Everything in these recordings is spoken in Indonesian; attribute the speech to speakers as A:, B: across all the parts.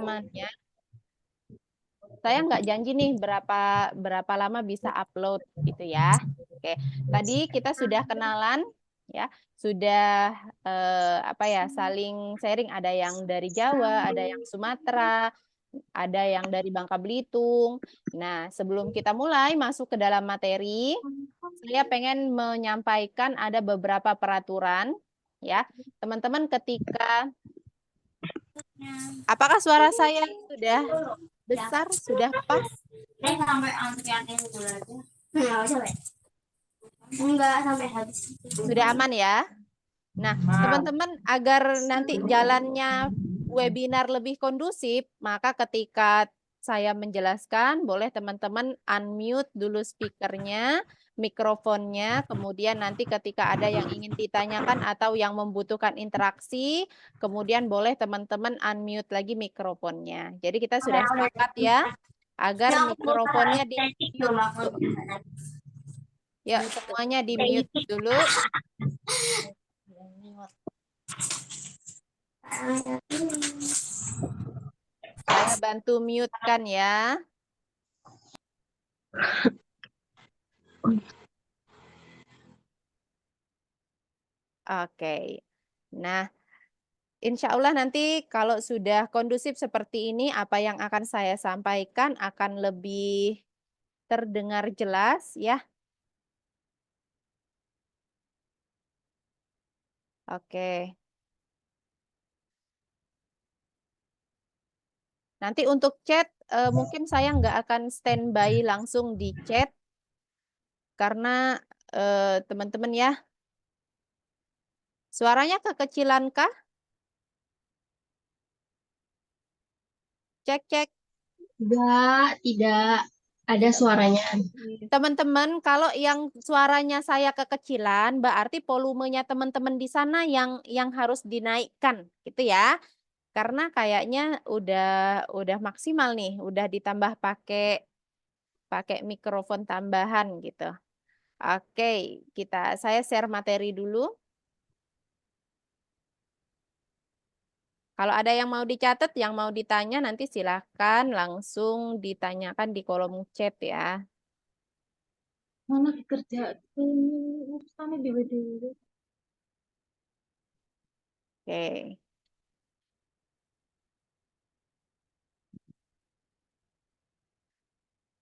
A: rekamannya. Saya nggak janji nih berapa lama bisa upload gitu ya. Oke, tadi kita sudah kenalan ya, sudah apa ya, saling sharing, ada yang dari Jawa, ada yang Sumatera, ada yang dari Bangka Belitung. Nah, sebelum kita mulai masuk ke dalam materi, saya pengen menyampaikan ada beberapa peraturan ya. Teman-teman ketika apakah suara saya sudah besar, sudah pas?
B: Sampai antrian ini dulu aja. Enggak sampai habis.
A: Sudah aman ya? Nah, teman-teman agar nanti jalannya webinar lebih kondusif, maka ketika saya menjelaskan, boleh teman-teman unmute dulu speakernya, mikrofonnya, kemudian nanti ketika ada yang ingin ditanyakan atau yang membutuhkan interaksi, kemudian boleh teman-teman unmute lagi mikrofonnya. Jadi kita sudah sepakat ya, agar mikrofonnya di-mute. Ya, semuanya di-mute dulu. Saya bantu mute kan ya. Oke. Nah, insya Allah nanti kalau sudah kondusif seperti ini, apa yang akan saya sampaikan akan lebih terdengar jelas ya. Oke. Nanti untuk chat, mungkin saya nggak akan standby langsung di chat, karena teman-teman ya, suaranya kekecilan kah? Cek, cek.
B: Tidak ada suaranya.
A: Teman-teman, kalau yang suaranya saya kekecilan, berarti volumenya teman-teman di sana yang harus dinaikkan, gitu ya. Karena kayaknya udah maksimal nih, udah ditambah pakai mikrofon tambahan gitu. Oke, saya share materi dulu. Kalau ada yang mau dicatat, yang mau ditanya nanti silahkan langsung ditanyakan di kolom chat ya.
B: Mana dikerjain urusannya di WD.
A: Oke.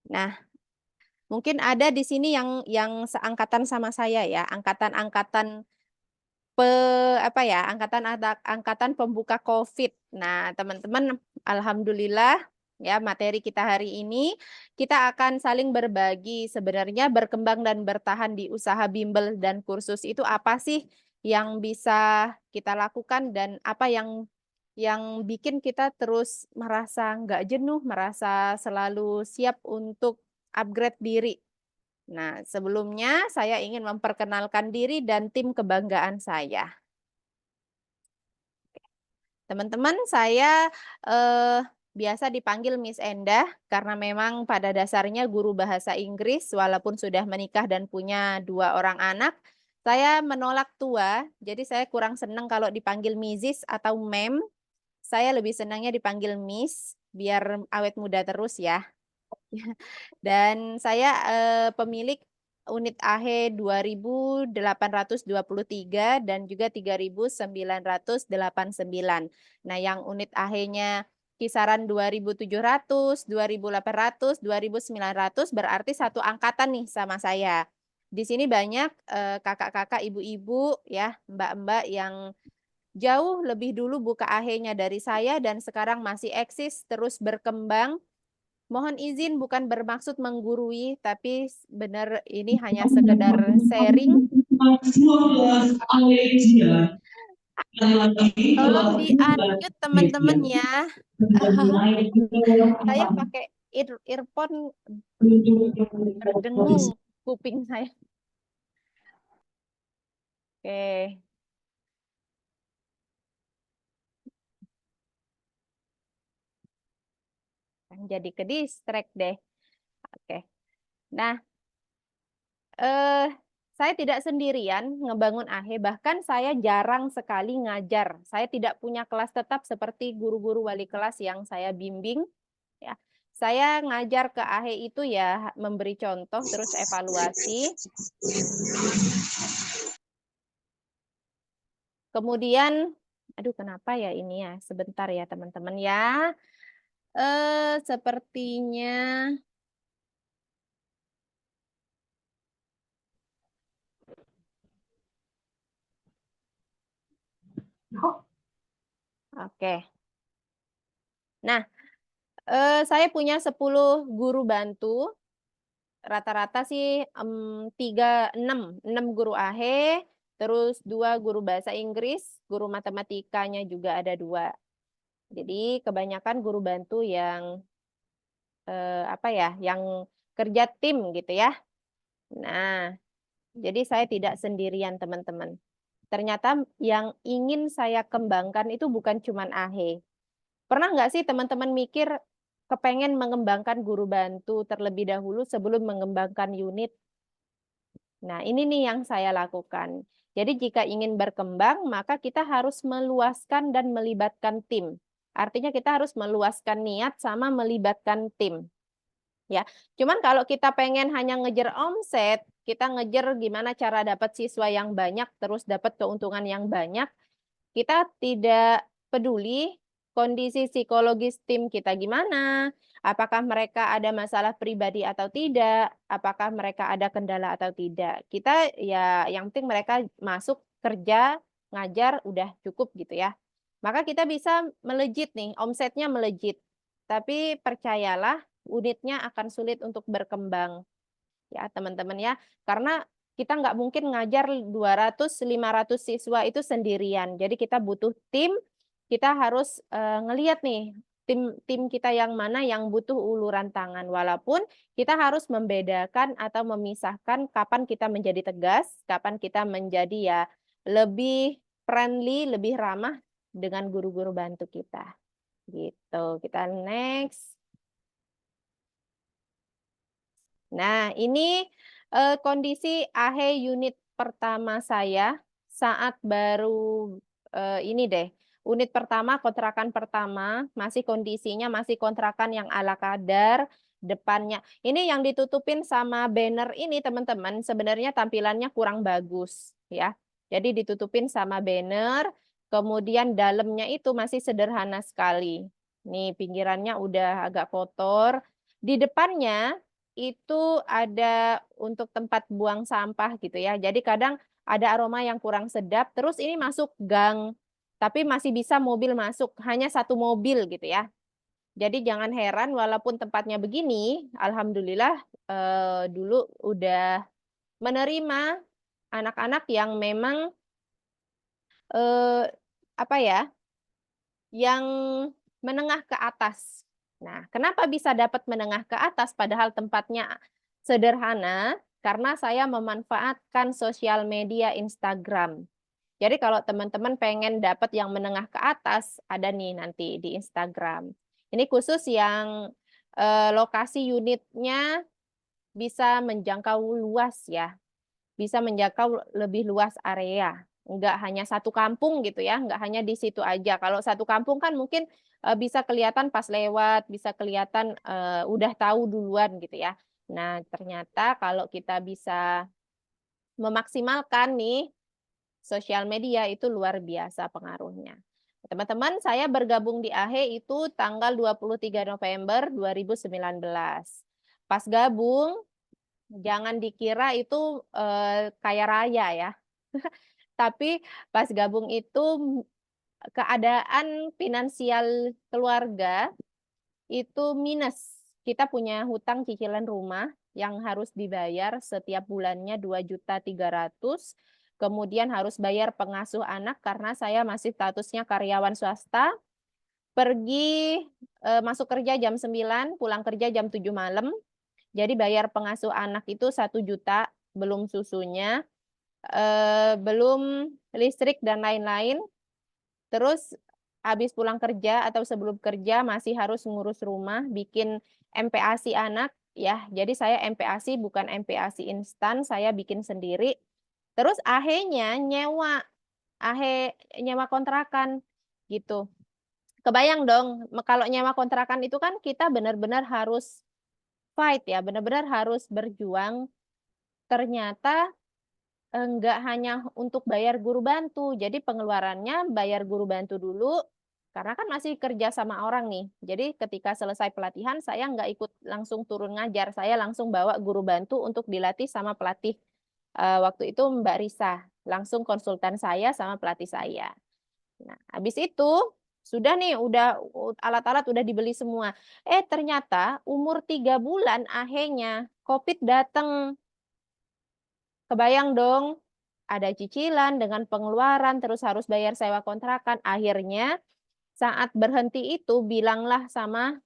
A: Nah, mungkin ada di sini yang seangkatan sama saya ya, angkatan-angkatan apa ya, angkatan pembuka COVID. Nah, teman-teman, alhamdulillah ya, materi kita hari ini kita akan saling berbagi sebenarnya berkembang dan bertahan di usaha bimbel dan kursus itu apa sih yang bisa kita lakukan, dan apa yang bikin kita terus merasa nggak jenuh, merasa selalu siap untuk upgrade diri. Nah, sebelumnya saya ingin memperkenalkan diri dan tim kebanggaan saya. Teman-teman, saya biasa dipanggil Miss Endah karena memang pada dasarnya guru bahasa Inggris, walaupun sudah menikah dan punya 2 orang anak. Saya menolak tua, jadi saya kurang senang kalau dipanggil Mrs. atau Ma'am. Saya lebih senangnya dipanggil Miss, biar awet muda terus ya. Dan saya pemilik unit AHE 2823 dan juga 3989. Nah, yang unit AHE-nya kisaran 2700, 2800, 2900 berarti satu angkatan nih sama saya. Di sini banyak kakak-kakak, ibu-ibu ya, mbak-mbak yang jauh lebih dulu buka AHE-nya dari saya dan sekarang masih eksis terus berkembang. Mohon izin bukan bermaksud menggurui, tapi benar ini hanya sekedar sharing. Tolong di-unmute teman-teman ya. Saya pakai earphone berdengung kuping saya. Oke. Jadi ke distract deh. Oke. Nah, saya tidak sendirian ngebangun AHE, bahkan saya jarang sekali ngajar. Saya tidak punya kelas tetap seperti guru-guru wali kelas yang saya bimbing, ya. Saya ngajar ke AHE itu ya memberi contoh terus evaluasi. Kemudian, aduh kenapa ya ini ya? Sebentar ya teman-teman ya. Sepertinya oke. Nah, saya punya 10 guru bantu. Rata-rata sih 6 guru AHE, terus 2 guru bahasa Inggris, guru matematikanya juga ada 2. Jadi kebanyakan guru bantu yang apa ya, yang kerja tim gitu ya. Nah, jadi saya tidak sendirian teman-teman. Ternyata yang ingin saya kembangkan itu bukan cuman AHE. Pernah nggak sih teman-teman mikir kepengen mengembangkan guru bantu terlebih dahulu sebelum mengembangkan unit? Nah, ini nih yang saya lakukan. Jadi jika ingin berkembang, maka kita harus meluaskan dan melibatkan tim. Artinya kita harus meluaskan niat sama melibatkan tim. Ya, cuman kalau kita pengen hanya ngejar omset, kita ngejar gimana cara dapat siswa yang banyak, terus dapat keuntungan yang banyak, kita tidak peduli kondisi psikologis tim kita gimana, apakah mereka ada masalah pribadi atau tidak, apakah mereka ada kendala atau tidak. Kita ya yang penting mereka masuk kerja, ngajar, udah cukup gitu ya. Maka kita bisa melejit nih, omsetnya melejit. Tapi percayalah, unitnya akan sulit untuk berkembang ya teman-teman ya. Karena kita nggak mungkin ngajar 200-500 siswa itu sendirian. Jadi kita butuh tim, kita harus ngelihat nih tim kita yang mana yang butuh uluran tangan. Walaupun kita harus membedakan atau memisahkan kapan kita menjadi tegas, kapan kita menjadi ya lebih friendly, lebih ramah dengan guru-guru bantu kita. Gitu. Kita next. Nah, ini kondisi AHE unit pertama saya saat baru ini deh. Unit pertama, kontrakan pertama, masih kondisinya masih kontrakan yang ala kadar, depannya. Ini yang ditutupin sama banner ini teman-teman, sebenarnya tampilannya kurang bagus ya. Jadi ditutupin sama banner, kemudian dalamnya itu masih sederhana sekali. Nih pinggirannya udah agak kotor. Di depannya itu ada untuk tempat buang sampah gitu ya. Jadi kadang ada aroma yang kurang sedap, terus ini masuk gang, tapi masih bisa mobil masuk, hanya 1 mobil gitu ya. Jadi jangan heran walaupun tempatnya begini, alhamdulillah dulu udah menerima anak-anak yang memang apa ya, yang menengah ke atas. Nah, kenapa bisa dapat menengah ke atas padahal tempatnya sederhana? Karena saya memanfaatkan sosial media Instagram. Jadi kalau teman-teman pengen dapat yang menengah ke atas, ada nih nanti di Instagram. Ini khusus yang lokasi unitnya bisa menjangkau luas ya, bisa menjangkau lebih luas area. Enggak hanya satu kampung gitu ya, enggak hanya di situ aja. Kalau satu kampung kan mungkin bisa kelihatan pas lewat, bisa kelihatan udah tahu duluan gitu ya. Nah, ternyata kalau kita bisa memaksimalkan nih sosial media itu luar biasa pengaruhnya. Teman-teman, saya bergabung di AHE itu tanggal 23 November 2019. Pas gabung, jangan dikira itu kaya raya ya. Tapi pas gabung itu keadaan finansial keluarga itu minus. Kita punya hutang cicilan rumah yang harus dibayar setiap bulannya 2.300.000. Kemudian harus bayar pengasuh anak karena saya masih statusnya karyawan swasta. Pergi masuk kerja jam 9, pulang kerja jam 7 malam. Jadi bayar pengasuh anak itu 1 juta, belum susunya, belum listrik dan lain-lain. Terus habis pulang kerja atau sebelum kerja masih harus ngurus rumah, bikin MPASI anak ya. Jadi saya MPASI bukan MPASI instan, saya bikin sendiri. Terus ahenya nyewa kontrakan gitu. Kebayang dong, kalau nyewa kontrakan itu kan kita benar-benar harus fight ya, benar-benar harus berjuang. Ternyata enggak hanya untuk bayar guru bantu, jadi pengeluarannya bayar guru bantu dulu, karena kan masih kerja sama orang nih. Jadi ketika selesai pelatihan saya nggak ikut langsung turun ngajar, saya langsung bawa guru bantu untuk dilatih sama pelatih, waktu itu Mbak Risa, langsung konsultan saya sama pelatih saya. Nah, habis itu sudah nih, udah alat-alat udah dibeli semua. Ternyata umur 3 bulan ahenya Covid datang. Kebayang dong, ada cicilan dengan pengeluaran, terus harus bayar sewa kontrakan. Akhirnya saat berhenti itu bilanglah sama,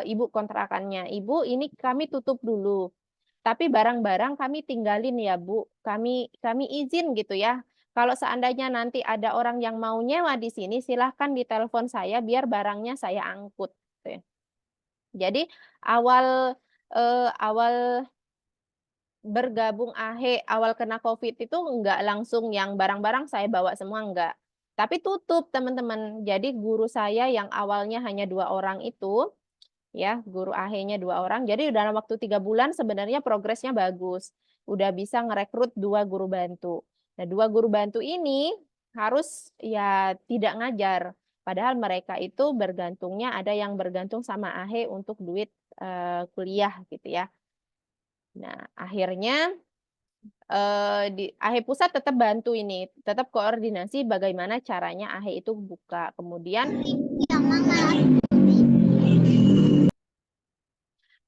A: ibu kontrakannya, "Ibu, ini kami tutup dulu, tapi barang-barang kami tinggalin ya, Bu. Kami izin gitu ya. Kalau seandainya nanti ada orang yang mau nyewa di sini, silahkan ditelepon saya biar barangnya saya angkut." Gitu ya. Jadi awal, awal bergabung awal kena Covid itu enggak langsung yang barang-barang saya bawa semua, enggak. Tapi tutup teman-teman. Jadi guru saya yang awalnya hanya 2 orang itu, ya, guru nya 2 orang, jadi dalam waktu 3 bulan sebenarnya progresnya bagus. Udah bisa ngerekrut 2 guru bantu. Nah, 2 guru bantu ini harus ya tidak ngajar. Padahal mereka itu bergantungnya ada yang bergantung sama untuk duit, kuliah gitu ya. Nah, akhirnya di pusat tetap bantu ini, tetap koordinasi bagaimana caranya itu buka. Kemudian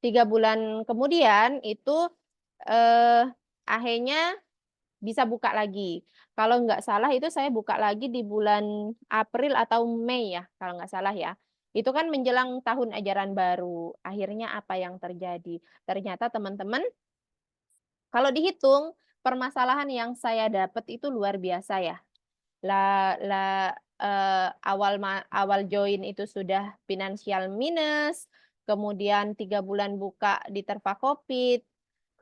A: 3 bulan kemudian itu, eh, nya bisa buka lagi. Kalau nggak salah itu saya buka lagi di bulan April atau Mei ya, kalau nggak salah ya. Itu kan menjelang tahun ajaran baru. Akhirnya apa yang terjadi? Ternyata teman-teman, kalau dihitung permasalahan yang saya dapat itu luar biasa ya. La la awal join itu sudah finansial minus, kemudian 3 bulan buka diterpa Covid,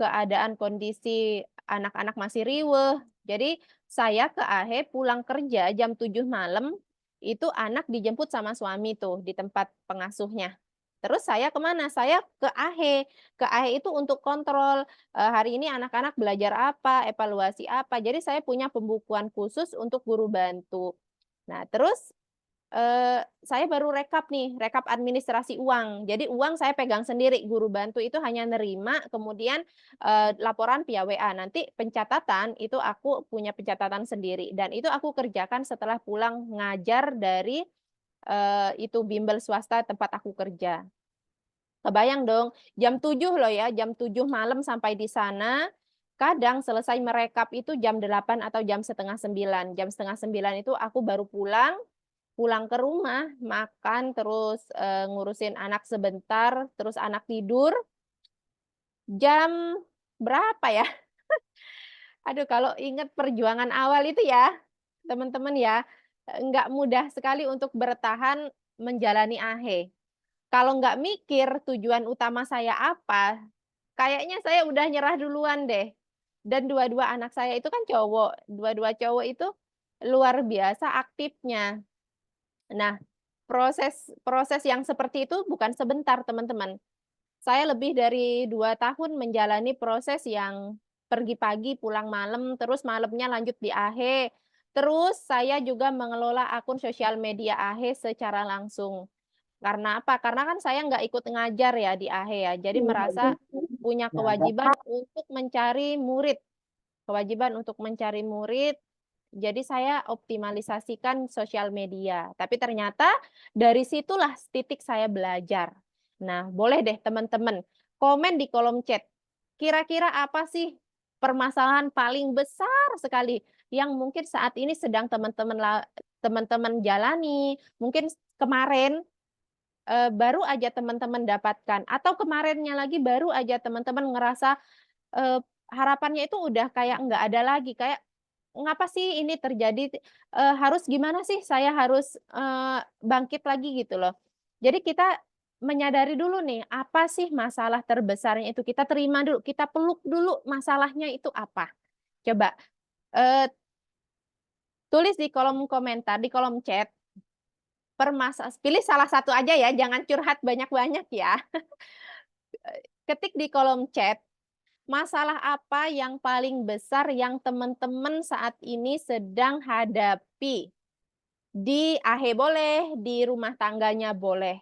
A: keadaan kondisi anak-anak masih riweuh. Jadi saya ke pulang kerja jam 7 malam, itu anak dijemput sama suami tuh di tempat pengasuhnya. Terus saya kemana? Saya ke Ke itu untuk kontrol, hari ini anak-anak belajar apa, evaluasi apa. Jadi saya punya pembukuan khusus untuk guru bantu. Nah, terus, saya baru rekap nih, rekap administrasi uang. Jadi uang saya pegang sendiri, guru bantu itu hanya nerima, kemudian, laporan via WA. Nanti pencatatan itu aku punya pencatatan sendiri dan itu aku kerjakan setelah pulang ngajar dari, itu bimbel swasta tempat aku kerja. Kebayang dong, jam 7 loh ya, jam 7 malam sampai di sana, kadang selesai merekap itu jam 8 atau jam setengah 9. Jam setengah 9 itu aku baru pulang, pulang ke rumah, makan, terus, ngurusin anak sebentar, terus anak tidur, jam berapa ya? Aduh, kalau inget perjuangan awal itu ya, teman-teman ya, nggak mudah sekali untuk bertahan menjalani Kalau nggak mikir tujuan utama saya apa, kayaknya saya udah nyerah duluan deh. Dan dua-dua anak saya itu kan cowok, dua-dua cowok itu luar biasa aktifnya. Nah, proses proses yang seperti itu bukan sebentar, teman-teman. Saya lebih dari 2 tahun menjalani proses yang pergi pagi, pulang malam, terus malamnya lanjut di Terus saya juga mengelola akun sosial media secara langsung. Karena apa? Karena kan saya nggak ikut ngajar ya di ya, jadi merasa punya kewajiban untuk mencari murid. Kewajiban untuk mencari murid, jadi saya optimalisasikan sosial media. Tapi ternyata dari situlah titik saya belajar. Nah, boleh deh teman-teman komen di kolom chat. Kira-kira apa sih permasalahan paling besar sekali yang mungkin saat ini sedang teman-teman jalani, mungkin kemarin baru aja teman-teman dapatkan, atau kemarinnya lagi baru aja teman-teman ngerasa, harapannya itu udah kayak nggak ada lagi, kayak, "Ngapa sih ini terjadi? Harus gimana sih saya harus, bangkit lagi?" Gitu loh. Jadi kita menyadari dulu nih, apa sih masalah terbesarnya itu, kita terima dulu, kita peluk dulu masalahnya itu apa. Coba Eh, tulis di kolom komentar, di kolom chat, pilih salah satu aja ya, jangan curhat banyak-banyak ya. Ketik di kolom chat, masalah apa yang paling besar yang teman-teman saat ini sedang hadapi? Di AHE boleh, di rumah tangganya boleh.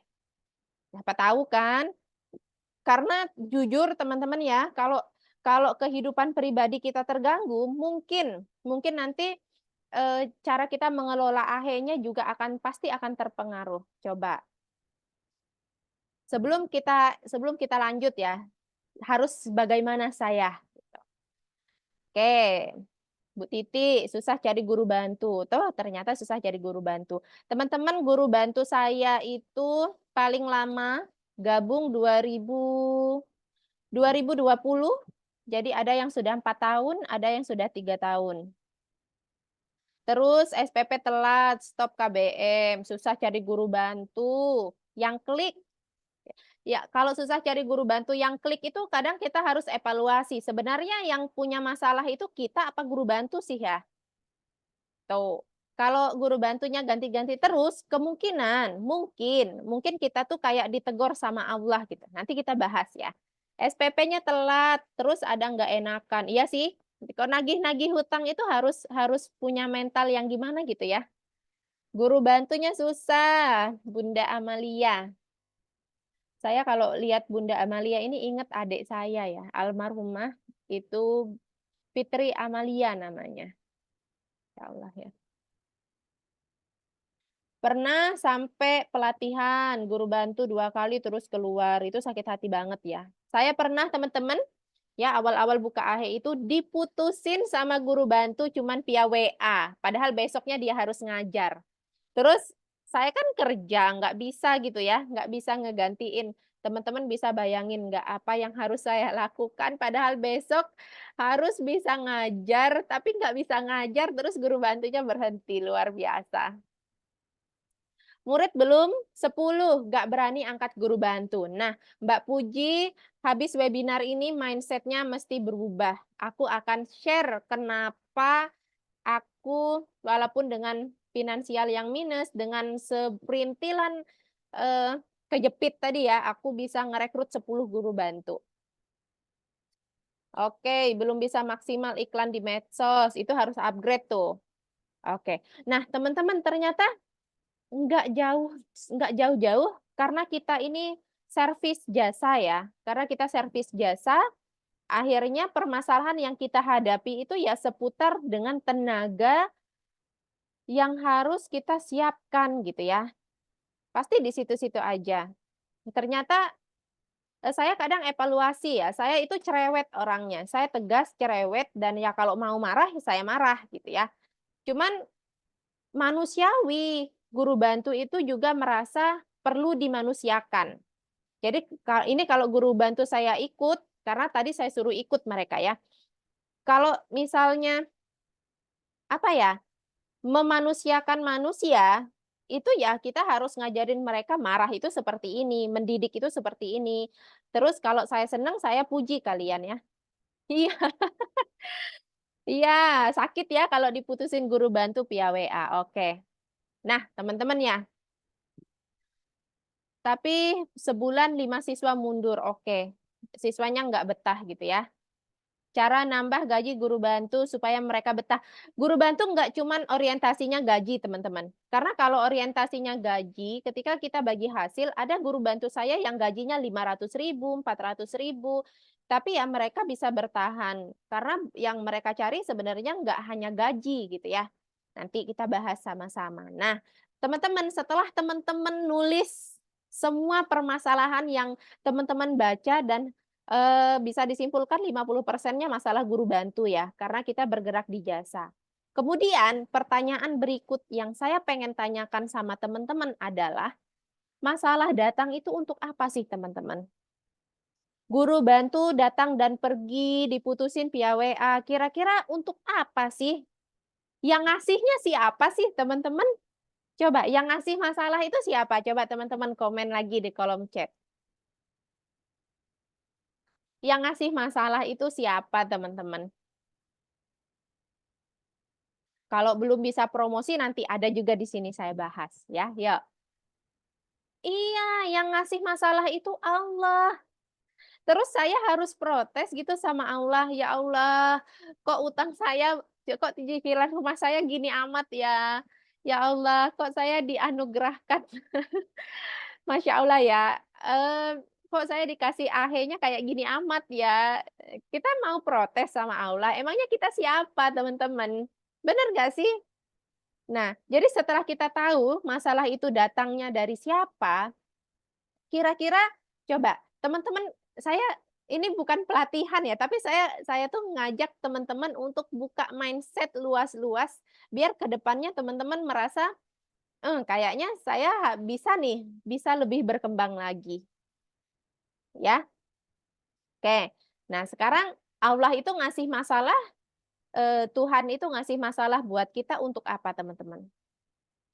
A: Siapa tahu kan? Karena jujur teman-teman ya, kalau kalau kehidupan pribadi kita terganggu, mungkin nanti, cara kita mengelola AHE-nya juga pasti akan terpengaruh. Coba, sebelum kita lanjut ya, harus bagaimana saya? Oke, Bu Titi, susah cari guru bantu. Toh ternyata susah cari guru bantu. Teman-teman, guru bantu saya itu paling lama gabung 2020. Jadi ada yang sudah 4 tahun, ada yang sudah 3 tahun. Terus SPP telat, stop KBM, susah cari guru bantu. Yang klik, ya kalau susah cari guru bantu yang klik itu kadang kita harus evaluasi. Sebenarnya yang punya masalah itu kita apa guru bantu sih ya? Tuh. Kalau guru bantunya ganti-ganti terus, mungkin kita tuh kayak ditegur sama Allah gitu. Nanti kita bahas ya. SPP-nya telat, terus ada nggak enakan. Iya sih, kalau nagih-nagih hutang itu harus harus punya mental yang gimana gitu ya. Guru bantunya susah, Bunda Amalia. Saya kalau lihat Bunda Amalia ini ingat adik saya ya, almarhumah itu Fitri Amalia namanya. Ya Allah ya. Pernah sampai pelatihan guru bantu 2 kali terus keluar, itu sakit hati banget ya. Saya pernah teman-teman, ya awal-awal buka AHE itu diputusin sama guru bantu cuman via WA, padahal besoknya dia harus ngajar. Terus saya kan kerja, nggak bisa gitu ya, nggak bisa ngegantiin. Teman-teman bisa bayangin nggak apa yang harus saya lakukan, padahal besok harus bisa ngajar, tapi nggak bisa ngajar, terus guru bantunya berhenti, luar biasa. Murid belum 10, nggak berani angkat guru bantu. Nah, Mbak Puji, habis webinar ini mindset-nya mesti berubah. Aku akan share kenapa aku walaupun dengan finansial yang minus, dengan seperintilan, kejepit tadi ya, aku bisa ngerekrut 10 guru bantu. Oke, belum bisa maksimal iklan di medsos, itu harus upgrade tuh. Oke. Nah, teman-teman ternyata Nggak jauh nggak jauh-jauh karena kita ini servis jasa ya. Karena kita servis jasa, akhirnya permasalahan yang kita hadapi itu ya seputar dengan tenaga yang harus kita siapkan gitu ya. Pasti di situ-situ aja. Ternyata, saya kadang evaluasi ya, saya itu cerewet orangnya. Saya tegas, cerewet, dan ya kalau mau marah, ya saya marah gitu ya. Cuman manusiawi, guru bantu itu juga merasa perlu dimanusiakan. Jadi ini kalau guru bantu saya ikut, karena tadi saya suruh ikut mereka ya. Kalau misalnya, apa ya, memanusiakan manusia, itu ya kita harus ngajarin mereka marah itu seperti ini, mendidik itu seperti ini. Terus kalau saya senang, saya puji kalian ya. Iya, iya, sakit ya kalau diputusin guru bantu via WA. Oke. Nah, teman-teman ya, tapi sebulan 5 siswa mundur, oke. Siswanya nggak betah gitu ya. Cara nambah gaji guru bantu supaya mereka betah. Guru bantu nggak cuman orientasinya gaji, teman-teman. Karena kalau orientasinya gaji, ketika kita bagi hasil, ada guru bantu saya yang gajinya 500.000, 400.000. Tapi ya mereka bisa bertahan. Karena yang mereka cari sebenarnya nggak hanya gaji gitu ya. Nanti kita bahas sama-sama. Nah, teman-teman, setelah teman-teman nulis semua permasalahan yang teman-teman baca dan bisa disimpulkan 50%-nya masalah guru bantu ya, karena kita bergerak di jasa. Kemudian pertanyaan berikut yang saya pengen tanyakan sama teman-teman adalah, masalah datang itu untuk apa sih teman-teman? Guru bantu datang dan pergi, diputusin via WA, kira-kira untuk apa sih? Yang ngasihnya siapa sih teman-teman? Coba yang ngasih masalah itu siapa? Coba teman-teman komen lagi di kolom chat. Yang ngasih masalah itu siapa teman-teman? Kalau belum bisa promosi nanti ada juga di sini saya bahas ya. Yuk. Iya, yang ngasih masalah itu Allah. Terus saya harus protes gitu sama Allah, "Ya Allah, kok utang saya kok cicilan rumah saya gini amat ya? Ya Allah, kok saya dianugerahkan." Masya Allah ya, kok saya dikasih AHE-nya kayak gini amat ya? Kita mau protes sama Allah, emangnya kita siapa teman-teman? Bener nggak sih? Nah, jadi setelah kita tahu masalah itu datangnya dari siapa, kira-kira coba teman-teman saya ini bukan pelatihan ya, tapi saya tuh ngajak teman-teman untuk buka mindset luas-luas, biar ke depannya teman-teman merasa, kayaknya saya bisa nih, bisa lebih berkembang lagi, ya. Oke. Nah, sekarang Allah itu ngasih masalah, Tuhan itu ngasih masalah buat kita untuk apa teman-teman?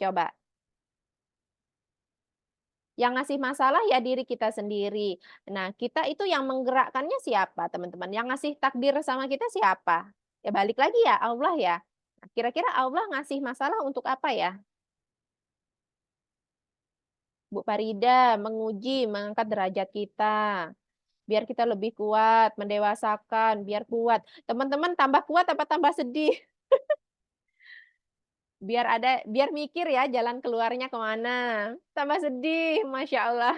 A: Coba. Yang ngasih masalah ya diri kita sendiri. Nah, kita itu yang menggerakkannya siapa, teman-teman? Yang ngasih takdir sama kita siapa? Ya balik lagi ya, Allah ya. Nah, kira-kira Allah ngasih masalah untuk apa ya? Bu Farida, menguji, mengangkat derajat kita. Biar kita lebih kuat, mendewasakan, biar kuat. Teman-teman tambah kuat apa tambah sedih? Biar mikir ya jalan keluarnya kemana. Tambah sedih, Masya Allah.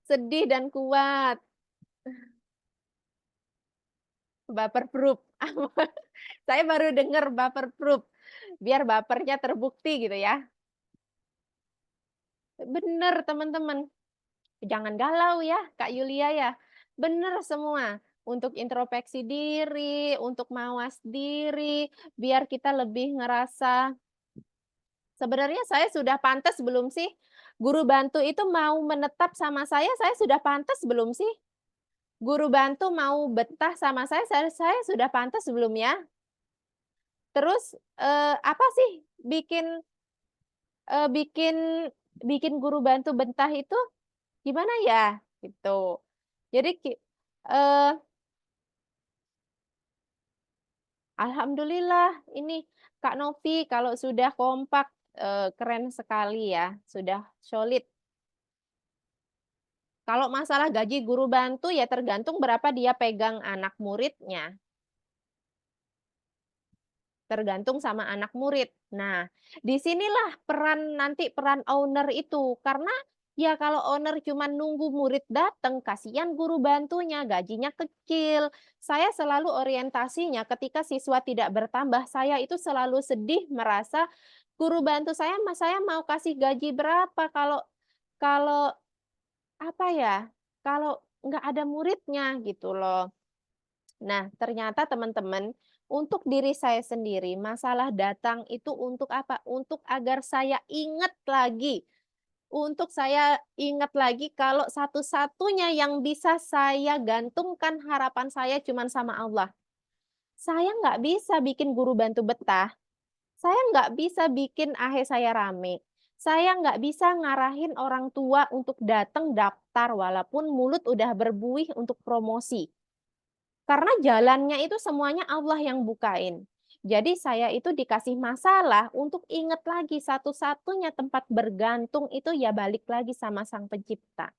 A: Sedih dan kuat. Baperproof. Saya baru dengar baperproof, biar bapernya terbukti gitu ya. Bener teman-teman, jangan galau ya Kak Yulia ya. Bener semua, untuk introspeksi diri, untuk mawas diri, biar kita lebih ngerasa, sebenarnya saya sudah pantas belum sih? Guru bantu itu mau menetap sama saya sudah pantas belum sih? Guru bantu mau betah sama saya sudah pantas belum ya? Terus, apa sih bikin bikin bikin guru bantu betah itu gimana ya? Gitu. Jadi eee, alhamdulillah ini Kak Novi kalau sudah kompak, keren sekali ya, sudah solid. Kalau masalah gaji guru bantu ya tergantung berapa dia pegang anak muridnya. Tergantung sama anak murid. Nah, disinilah peran owner itu, karena ya kalau owner cuma nunggu murid datang, kasihan guru bantunya, gajinya kecil. Saya selalu orientasinya ketika siswa tidak bertambah, saya itu selalu sedih merasa guru bantu saya mau kasih gaji berapa kalau kalau apa ya, kalau nggak ada muridnya gitu loh. Nah, ternyata teman-teman, untuk diri saya sendiri, masalah datang itu untuk apa? Untuk agar saya ingat lagi. Untuk saya ingat lagi kalau satu-satunya yang bisa saya gantungkan harapan saya cuman sama Allah. Saya nggak bisa bikin guru bantu betah. Saya nggak bisa bikin AHE saya rame. Saya nggak bisa ngarahin orang tua untuk datang daftar walaupun mulut udah berbuih untuk promosi. Karena jalannya itu semuanya Allah yang bukain. Jadi saya itu dikasih masalah untuk ingat lagi satu-satunya tempat bergantung itu ya balik lagi sama Sang Pencipta,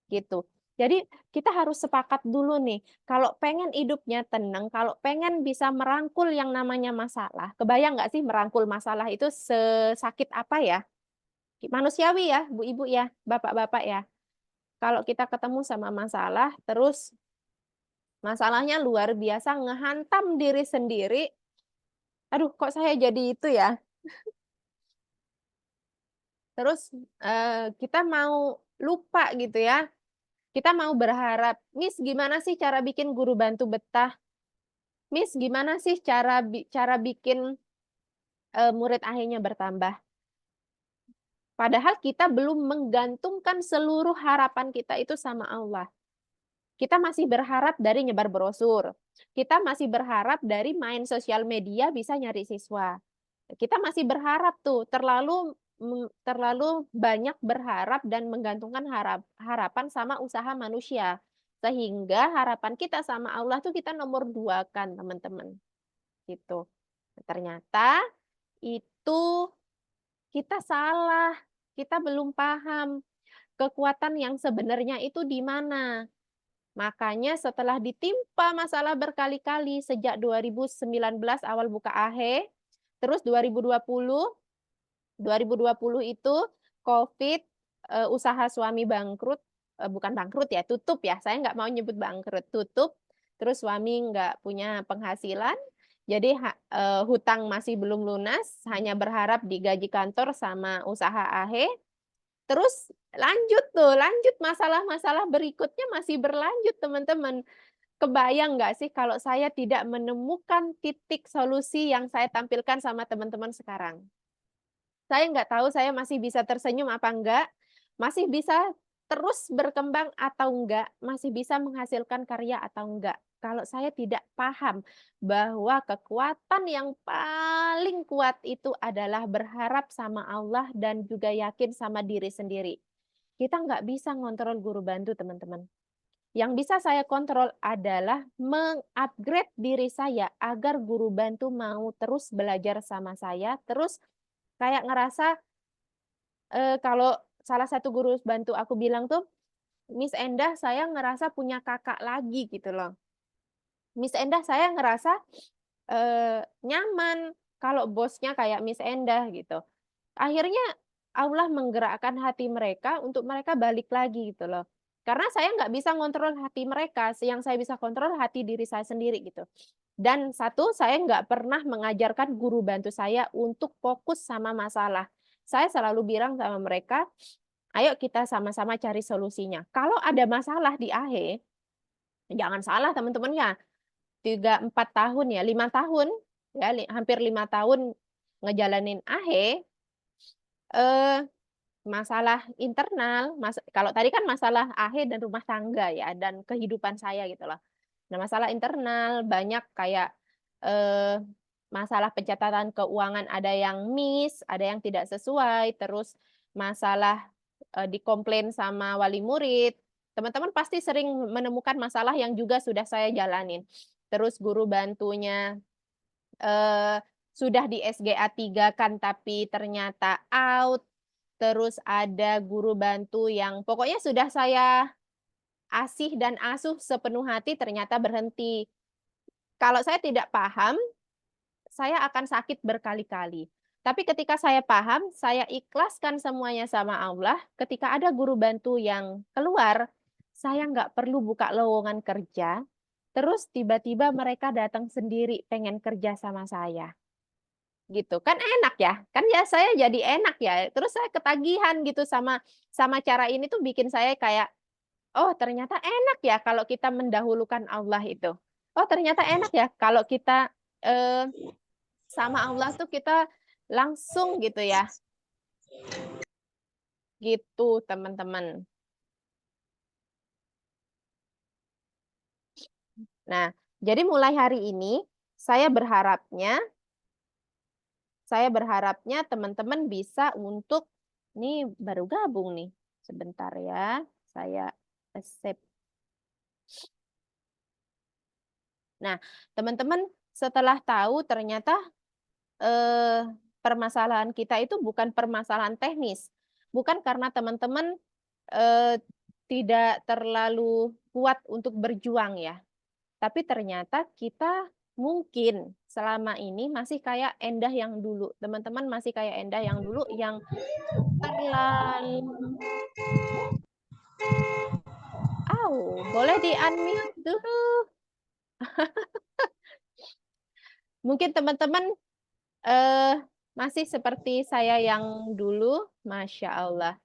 A: gitu. Jadi kita harus sepakat dulu nih, kalau pengen hidupnya tenang, kalau pengen bisa merangkul yang namanya masalah, kebayang nggak sih merangkul masalah itu sesakit apa ya? Manusiawi ya, Bu-ibu ya, Bapak-bapak ya. Kalau kita ketemu sama masalah, terus masalahnya luar biasa, ngehantam diri sendiri. Aduh, kok saya jadi itu ya? Terus, kita mau lupa gitu ya, kita mau berharap, "Miss, gimana sih cara bikin guru bantu betah? Miss, gimana sih cara bikin, murid akhirnya bertambah?" Padahal kita belum menggantungkan seluruh harapan kita itu sama Allah. Kita masih berharap dari nyebar brosur, kita masih berharap dari main sosial media bisa nyari siswa. Kita masih berharap tuh, terlalu banyak berharap dan menggantungkan harapan sama usaha manusia. Sehingga harapan kita sama Allah tuh kita nomor 2 kan, teman-teman. gitu. Ternyata itu kita salah, kita belum paham kekuatan yang sebenarnya itu di mana. Makanya setelah ditimpa masalah berkali-kali sejak 2019 awal buka AHE, terus 2020 itu Covid, usaha suami bangkrut, bukan bangkrut ya, tutup ya, saya nggak mau nyebut bangkrut, tutup, terus suami nggak punya penghasilan, jadi hutang masih belum lunas, hanya berharap digaji kantor sama usaha AHE, terus lanjut masalah-masalah berikutnya masih berlanjut teman-teman. Kebayang nggak sih kalau saya tidak menemukan titik solusi yang saya tampilkan sama teman-teman sekarang? Saya nggak tahu saya masih bisa tersenyum apa enggak, masih bisa terus berkembang atau enggak, masih bisa menghasilkan karya atau enggak. Kalau saya tidak paham bahwa kekuatan yang paling kuat itu adalah berharap sama Allah dan juga yakin sama diri sendiri. Kita nggak bisa ngontrol guru bantu, teman-teman. Yang bisa saya kontrol adalah mengupgrade diri saya agar guru bantu mau terus belajar sama saya, terus kayak ngerasa, kalau salah satu guru bantu aku bilang tuh, "Miss Endah, saya ngerasa punya kakak lagi," gitu loh. "Miss Endah, saya ngerasa, nyaman kalau bosnya kayak Miss Endah," gitu. Akhirnya Allah menggerakkan hati mereka untuk mereka balik lagi gitu loh. Karena saya nggak bisa ngontrol hati mereka, yang saya bisa kontrol hati diri saya sendiri gitu. Dan satu, saya nggak pernah mengajarkan guru bantu saya untuk fokus sama masalah. Saya selalu bilang sama mereka, "Ayo kita sama-sama cari solusinya." Kalau ada masalah di AHE, jangan salah teman-teman ya, 3, 4 tahun ya, 5 tahun, ya hampir 5 tahun ngejalanin AHE, eee, masalah internal, kalau tadi kan masalah AHE dan rumah tangga ya, dan kehidupan saya gitu loh. Nah, masalah internal banyak kayak, eee, masalah pencatatan keuangan ada yang miss, ada yang tidak sesuai, terus masalah, dikomplain sama wali murid. Teman-teman pasti sering menemukan masalah yang juga sudah saya jalanin. Terus guru bantunya, eee, sudah di SGA 3 kan tapi ternyata out, terus ada guru bantu yang pokoknya sudah saya asih dan asuh sepenuh hati ternyata berhenti. Kalau saya tidak paham, saya akan sakit berkali-kali. Tapi ketika saya paham, saya ikhlaskan semuanya sama Allah, ketika ada guru bantu yang keluar, saya nggak perlu buka lowongan kerja, terus tiba-tiba mereka datang sendiri pengen kerja sama saya. Gitu, kan enak ya? Kan ya saya jadi enak ya, terus saya ketagihan gitu sama cara ini tuh bikin saya kayak, "Oh ternyata enak ya kalau kita mendahulukan Allah itu. Oh ternyata enak ya kalau kita, eee, sama Allah tuh kita langsung gitu ya." Gitu teman-teman. Nah, jadi mulai hari ini saya berharapnya teman-teman bisa untuk nih baru gabung nih, sebentar ya, saya accept. Nah, teman-teman setelah tahu ternyata, permasalahan kita itu bukan permasalahan teknis, bukan karena teman-teman, eee, tidak terlalu kuat untuk berjuang ya, tapi ternyata kita mungkin selama ini masih kayak Endah yang dulu, teman-teman masih kayak Endah yang dulu yang terlalu boleh di-unmute dulu. Mungkin teman-teman, masih seperti saya yang dulu, Masya Allah.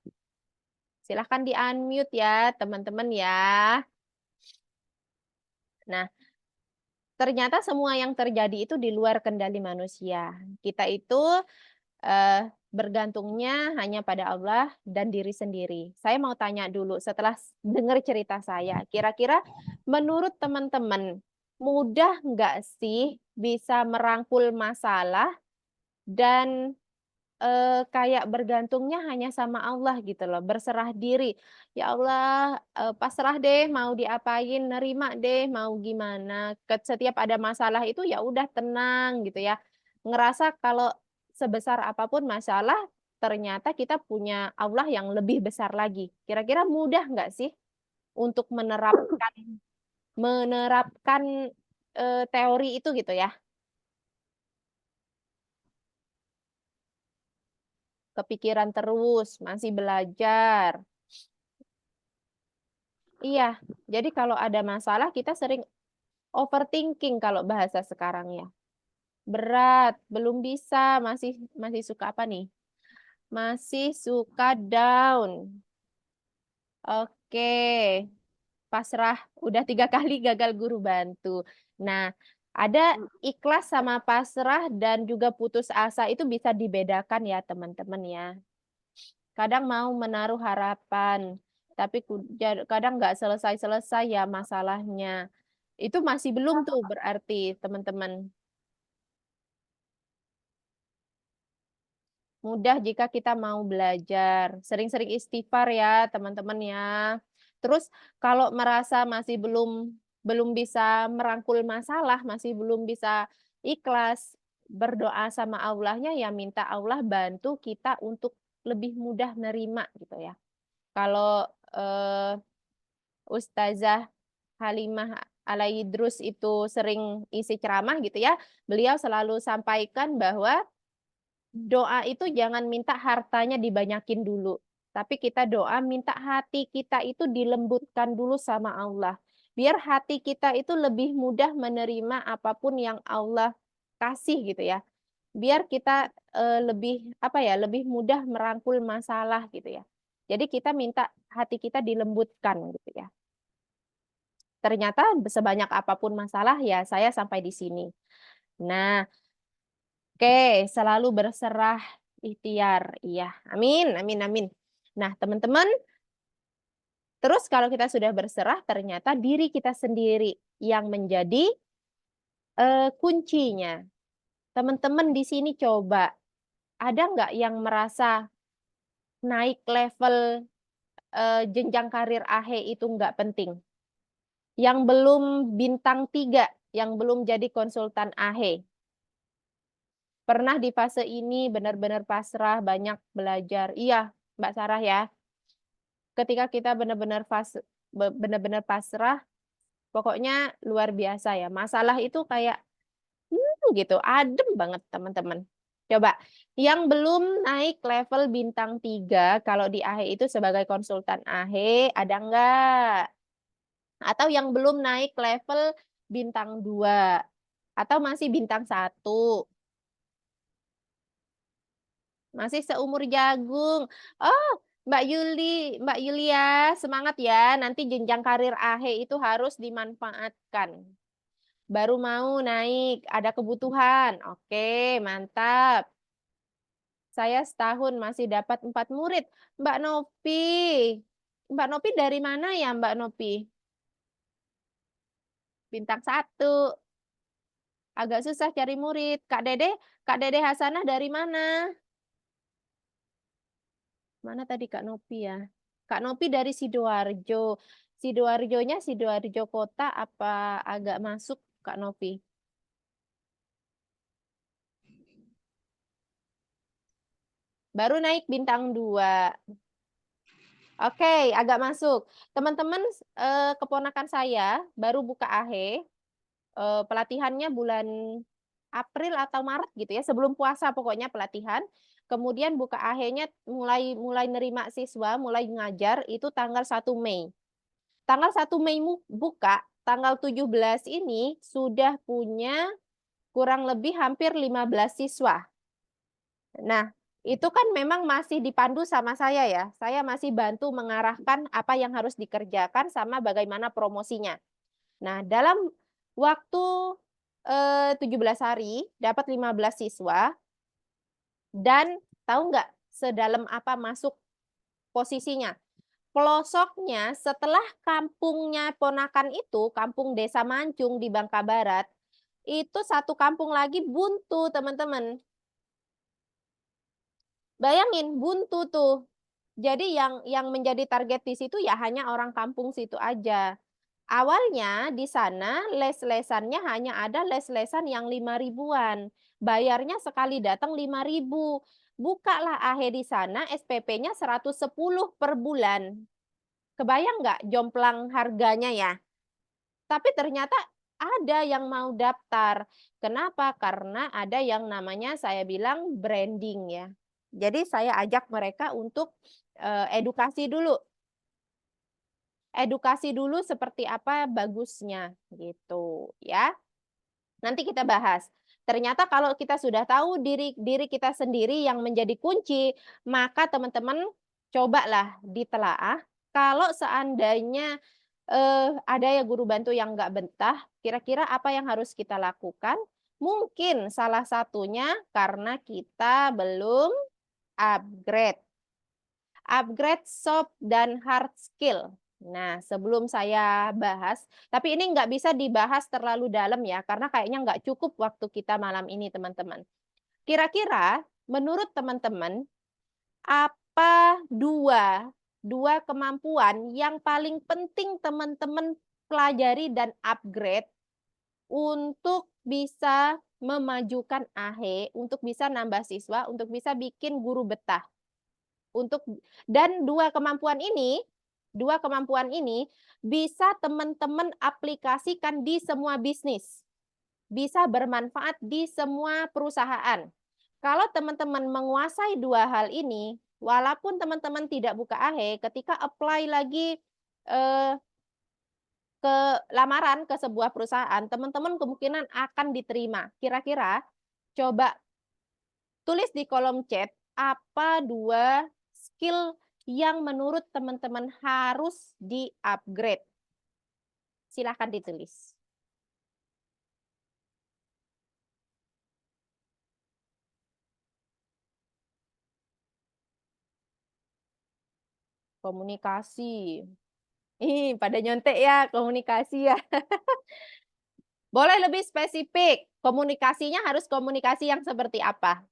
A: Silahkan di-unmute ya, teman-teman ya. Nah, ternyata semua yang terjadi itu di luar kendali manusia. Kita itu, bergantungnya hanya pada Allah dan diri sendiri. Saya mau tanya dulu setelah dengar cerita saya, kira-kira menurut teman-teman, mudah nggak sih bisa merangkul masalah dan kayak bergantungnya hanya sama Allah gitu loh, berserah diri. Ya Allah, pasrah deh mau diapain, nerima deh mau gimana. Setiap ada masalah itu ya udah tenang gitu ya. Ngerasa kalau sebesar apapun masalah, ternyata kita punya Allah yang lebih besar lagi. Kira-kira mudah nggak sih untuk menerapkan, teori itu gitu ya? Kepikiran terus, masih belajar. Iya, jadi kalau ada masalah kita sering overthinking kalau bahasa sekarang ya. Berat, belum bisa, masih suka apa nih? Masih suka down. Oke, pasrah, udah 3 kali gagal guru bantu. Nah, ada ikhlas sama pasrah dan juga putus asa itu bisa dibedakan ya teman-teman ya. Kadang mau menaruh harapan, tapi kadang nggak selesai-selesai ya masalahnya. Itu masih belum tuh berarti teman-teman. Mudah jika kita mau belajar. Sering-sering istighfar ya teman-teman ya. Terus kalau merasa masih belum bisa merangkul masalah, masih belum bisa ikhlas, berdoa sama Allahnya ya minta Allah bantu kita untuk lebih mudah nerima gitu ya. Kalau Ustazah Halimah Alaidrus itu sering isi ceramah gitu ya, beliau selalu sampaikan bahwa doa itu jangan minta hartanya dibanyakin dulu, tapi kita doa minta hati kita itu dilembutkan dulu sama Allah. Biar hati kita itu lebih mudah menerima apapun yang Allah kasih gitu ya. Biar kita lebih apa ya, lebih mudah merangkul masalah gitu ya. Jadi kita minta hati kita dilembutkan gitu ya. Ternyata sebanyak apapun masalah ya saya sampai di sini. Nah, oke, selalu berserah ikhtiar. Iya, amin, amin, amin. Nah, teman-teman, terus kalau kita sudah berserah, ternyata diri kita sendiri yang menjadi kuncinya. Teman-teman di sini coba, ada nggak yang merasa naik level jenjang karir AHE itu nggak penting? Yang belum bintang 3, yang belum jadi konsultan AHE. Pernah di fase ini benar-benar pasrah, banyak belajar. Iya, Mbak Sarah ya. Ketika kita benar-benar pasrah, pokoknya luar biasa ya. Masalah itu kayak gitu, adem banget teman-teman. Coba, yang belum naik level bintang 3 kalau di AHE itu sebagai konsultan AHE, ada enggak? Atau yang belum naik level bintang 2 atau masih bintang 1? Masih seumur jagung. Oh, Mbak Yulia, semangat ya. Nanti jenjang karir AHE itu harus dimanfaatkan. Baru mau naik, ada kebutuhan. Oke, mantap. Saya setahun masih dapat 4 murid. Mbak Nopi. Mbak Nopi dari mana ya, Mbak Nopi? Bintang 1. Agak susah cari murid. Kak Dede Hasanah dari mana? Mana tadi Kak Nopi ya? Kak Nopi dari Sidoarjo. Sidoarjonya Sidoarjo kota apa agak masuk Kak Nopi? Baru naik bintang 2. Oke, agak masuk. Teman-teman, keponakan saya baru buka AHE, pelatihannya bulan April atau Maret gitu ya, sebelum puasa pokoknya pelatihan. Kemudian buka AHE-nya mulai mulai nerima siswa, mulai ngajar itu tanggal 1 Mei. Tanggal 1 Mei buka, tanggal 17 ini sudah punya kurang lebih hampir 15 siswa. Nah, itu kan memang masih dipandu sama saya ya. Saya masih bantu mengarahkan apa yang harus dikerjakan sama bagaimana promosinya. Nah, dalam waktu 17 hari dapat 15 siswa dan tahu nggak sedalam apa masuk posisinya? Pelosoknya setelah kampungnya ponakan itu, kampung Desa Mancung di Bangka Barat, itu satu kampung lagi buntu, teman-teman. Bayangin buntu tuh. Jadi yang menjadi target di situ ya hanya orang kampung situ aja. Awalnya di sana les-lesannya hanya ada les-lesan yang 5 ribuan. Bayarnya sekali datang 5 ribu. Bukalah AHE di sana SPP-nya 110 per bulan. Kebayang nggak jomplang harganya ya? Tapi ternyata ada yang mau daftar. Kenapa? Karena ada yang namanya saya bilang branding ya. Jadi saya ajak mereka untuk edukasi dulu. Edukasi dulu seperti apa bagusnya gitu ya. Nanti kita bahas. Ternyata kalau kita sudah tahu diri diri kita sendiri yang menjadi kunci, maka teman-teman cobalah ditelaah. Kalau seandainya ada ya guru bantu yang nggak betah, kira-kira apa yang harus kita lakukan? Mungkin salah satunya karena kita belum upgrade. Upgrade soft dan hard skill. Nah, sebelum saya bahas, tapi ini nggak bisa dibahas terlalu dalam ya, karena kayaknya nggak cukup waktu kita malam ini, teman-teman. Kira-kira menurut teman-teman, apa dua kemampuan yang paling penting teman-teman pelajari dan upgrade untuk bisa memajukan AHE, untuk bisa nambah siswa, untuk bisa bikin guru betah? Untuk dan dua kemampuan ini bisa teman-teman aplikasikan di semua bisnis. Bisa bermanfaat di semua perusahaan. Kalau teman-teman menguasai dua hal ini, walaupun teman-teman tidak buka AHE, ketika apply lagi eh, ke lamaran ke sebuah perusahaan, teman-teman kemungkinan akan diterima. Kira-kira coba tulis di kolom chat apa dua skill yang menurut teman-teman harus di-upgrade. Silahkan ditulis. Komunikasi. Ih, pada nyontek ya, komunikasi ya. Boleh lebih spesifik. Komunikasinya harus komunikasi yang seperti apa?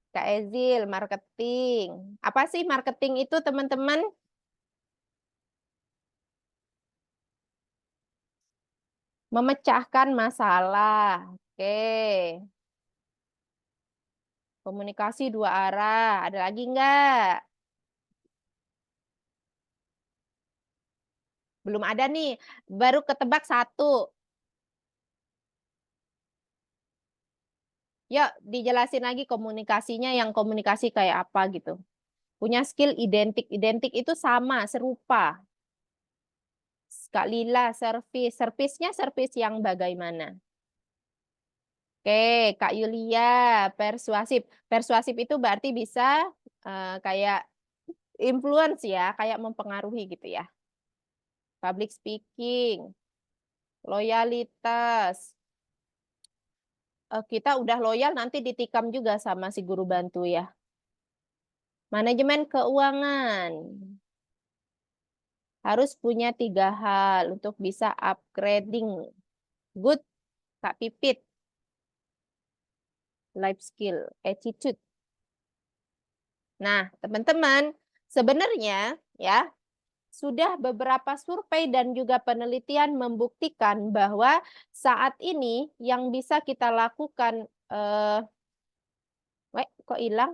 A: Kak Ezil, marketing. Apa sih marketing itu, teman-teman? Memecahkan masalah. Oke. Komunikasi dua arah. Ada lagi nggak? Belum ada nih. Baru ketebak satu. Yuk, dijelasin lagi komunikasinya yang komunikasi kayak apa gitu. Punya skill identik. Identik itu sama, serupa. Kak Lila, servis. Servisnya servis yang bagaimana? Oke, Kak Yulia, persuasif. Persuasif itu berarti bisa kayak influence ya, kayak mempengaruhi gitu ya. Public speaking, loyalitas. Kita udah loyal nanti ditikam juga sama si guru bantu ya. Manajemen keuangan. Harus punya 3 hal untuk bisa upgrading. Good, Kak Pipit. Life skill, attitude. Nah, teman-teman, sebenarnya ya sudah beberapa survei dan juga penelitian membuktikan bahwa saat ini yang bisa kita lakukan kok hilang?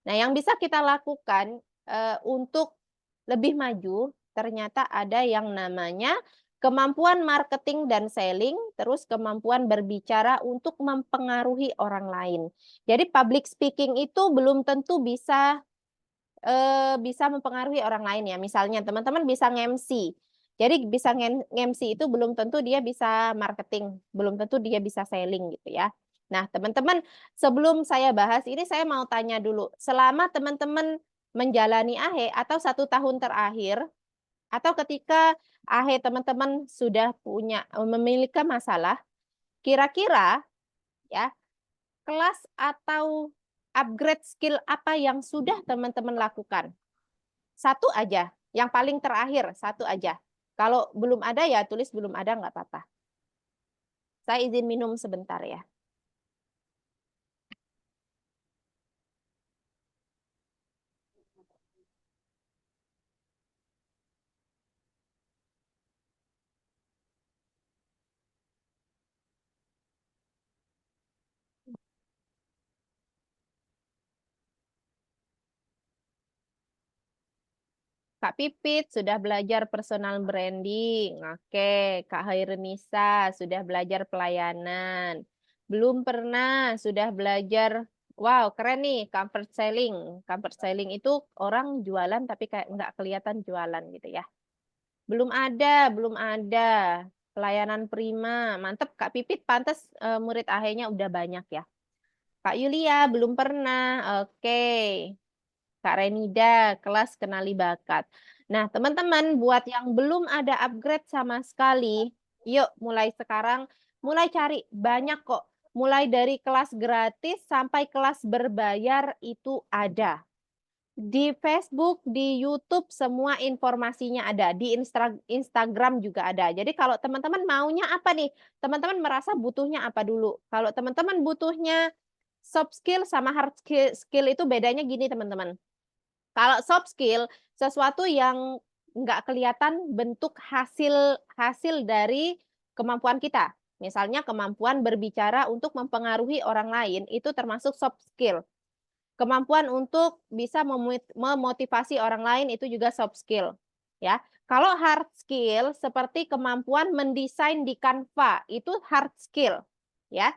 A: Nah, yang bisa kita lakukan untuk lebih maju, ternyata ada yang namanya kemampuan marketing dan selling, terus kemampuan berbicara untuk mempengaruhi orang lain. Jadi public speaking itu belum tentu bisa bisa mempengaruhi orang lain ya. Misalnya teman-teman bisa nge-MC. Jadi bisa nge-MC itu belum tentu dia bisa marketing, belum tentu dia bisa selling gitu ya. Nah, teman-teman, sebelum saya bahas ini saya mau tanya dulu, selama teman-teman menjalani AHE atau 1 tahun terakhir, atau ketika AHE teman-teman sudah memiliki masalah, kira-kira ya kelas atau upgrade skill apa yang sudah teman-teman lakukan? Satu aja, yang paling terakhir, satu aja. Kalau belum ada ya tulis belum ada, nggak apa-apa. Saya izin minum sebentar ya. Kak Pipit sudah belajar personal branding. Oke, Kak Hairunisa sudah belajar pelayanan. Belum pernah sudah belajar. Wow, keren nih, comfort selling. Comfort selling itu orang jualan tapi kayak nggak kelihatan jualan gitu ya. Belum ada, belum ada. Pelayanan prima. Mantep, Kak Pipit pantas murid akhirnya udah banyak ya. Kak Yulia belum pernah. Oke. Kak Renida, kelas kenali bakat. Nah, teman-teman, buat yang belum ada upgrade sama sekali, yuk mulai sekarang, mulai cari. Banyak kok. Mulai dari kelas gratis sampai kelas berbayar itu ada. Di Facebook, di YouTube, semua informasinya ada. Di Instagram juga ada. Jadi kalau teman-teman maunya apa nih? Teman-teman merasa butuhnya apa dulu? Kalau teman-teman butuhnya soft skill sama hard skill itu bedanya gini, teman-teman. Kalau soft skill, sesuatu yang nggak kelihatan bentuk hasil dari kemampuan kita. Misalnya kemampuan berbicara untuk mempengaruhi orang lain, itu termasuk soft skill. Kemampuan untuk bisa memotivasi orang lain itu juga soft skill. Ya, kalau hard skill seperti kemampuan mendesain di Canva, itu hard skill. Ya,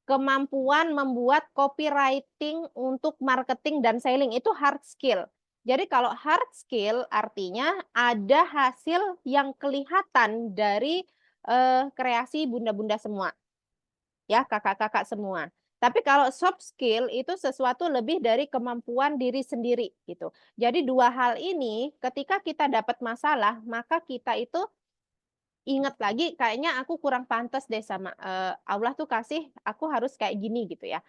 A: kemampuan membuat copywriting untuk marketing dan selling itu hard skill. Jadi kalau hard skill artinya ada hasil yang kelihatan dari kreasi bunda-bunda semua. Ya, kakak-kakak semua. Tapi kalau soft skill itu sesuatu lebih dari kemampuan diri sendiri gitu. Jadi dua hal ini ketika kita dapat masalah, maka kita itu ingat lagi kayaknya aku kurang pantas deh sama Allah tuh kasih aku harus kayak gini gitu ya.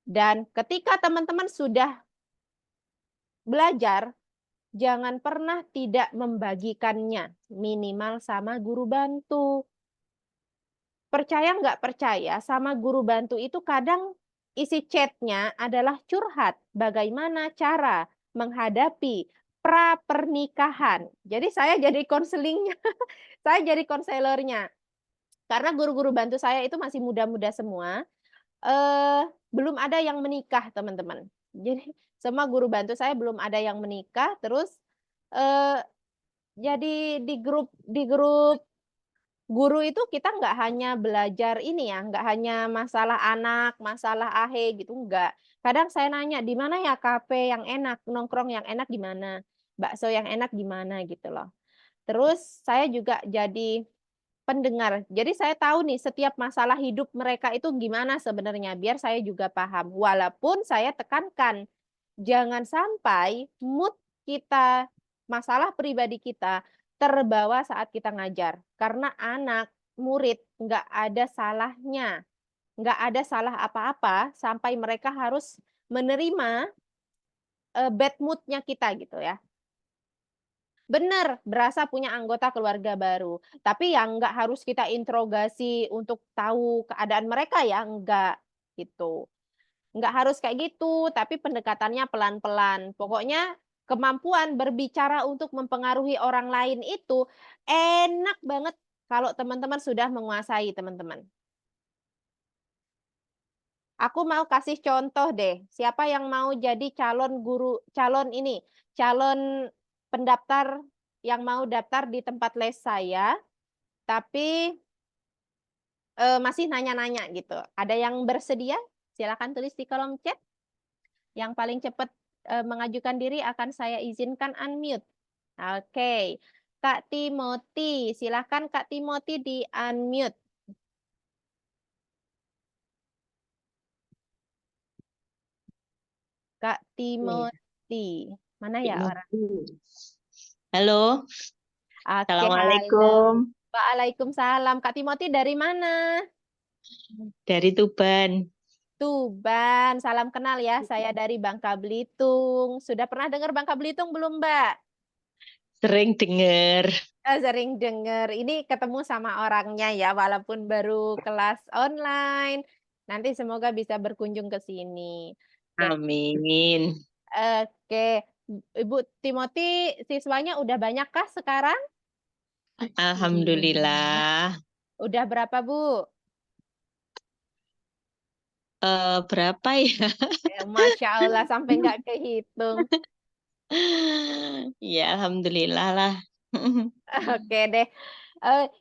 A: Dan ketika teman-teman sudah belajar, jangan pernah tidak membagikannya, minimal sama guru bantu. Percaya nggak percaya, sama guru bantu itu kadang isi chatnya adalah curhat. Bagaimana cara menghadapi pra-pernikahan. Jadi saya jadi konselingnya, saya jadi konselornya. Karena guru-guru bantu saya itu masih muda-muda semua. Belum ada yang menikah, teman-teman. Jadi semua guru bantu saya belum ada yang menikah, terus eh, jadi di grup guru itu kita nggak hanya belajar ini ya, nggak hanya masalah anak, masalah AHE gitu, nggak. Kadang saya nanya, di mana ya kafe yang enak, nongkrong yang enak di mana, bakso yang enak di mana gitu loh. Terus saya juga jadi pendengar. Jadi saya tahu nih setiap masalah hidup mereka itu gimana sebenarnya, biar saya juga paham. Walaupun saya tekankan, jangan sampai mood kita, masalah pribadi kita terbawa saat kita ngajar. Karena anak, murid nggak ada salahnya, nggak ada salah apa-apa sampai mereka harus menerima bad mood-nya kita gitu ya. Benar, berasa punya anggota keluarga baru. Tapi yang nggak harus kita interogasi untuk tahu keadaan mereka ya, enggak gitu. Nggak harus kayak gitu, tapi pendekatannya pelan-pelan. Pokoknya kemampuan berbicara untuk mempengaruhi orang lain itu enak banget kalau teman-teman sudah menguasai, teman-teman. Aku mau kasih contoh deh. Siapa yang mau jadi calon guru, calon pendaftar yang mau daftar di tempat les saya, tapi masih nanya-nanya gitu. Ada yang bersedia? Silakan tulis di kolom chat. Yang paling cepat mengajukan diri akan saya izinkan unmute. Oke. Kak Timothy, silakan Kak Timothy di unmute. Kak Timothy. Mana ya orang?
C: Halo,
A: Oke, halo.
C: Assalamualaikum
A: Waalaikumsalam. Kak Timothy dari mana?
C: dari Tuban.
A: Tuban. Salam kenal ya. Saya dari Bangka Belitung. Sudah pernah dengar Bangka Belitung belum, Mbak?
C: Sering dengar.
A: Sering dengar. Ini ketemu sama orangnya ya, walaupun baru kelas online. Nanti semoga bisa berkunjung ke sini. Oke.
C: Amin.
A: Oke. Ibu Timothy, siswanya udah banyak kah sekarang?
C: Alhamdulillah.
A: Udah berapa, Bu?
C: Berapa ya?
A: Masya Allah, sampai nggak kehitung.
C: Ya, alhamdulillah lah.
A: Oke deh.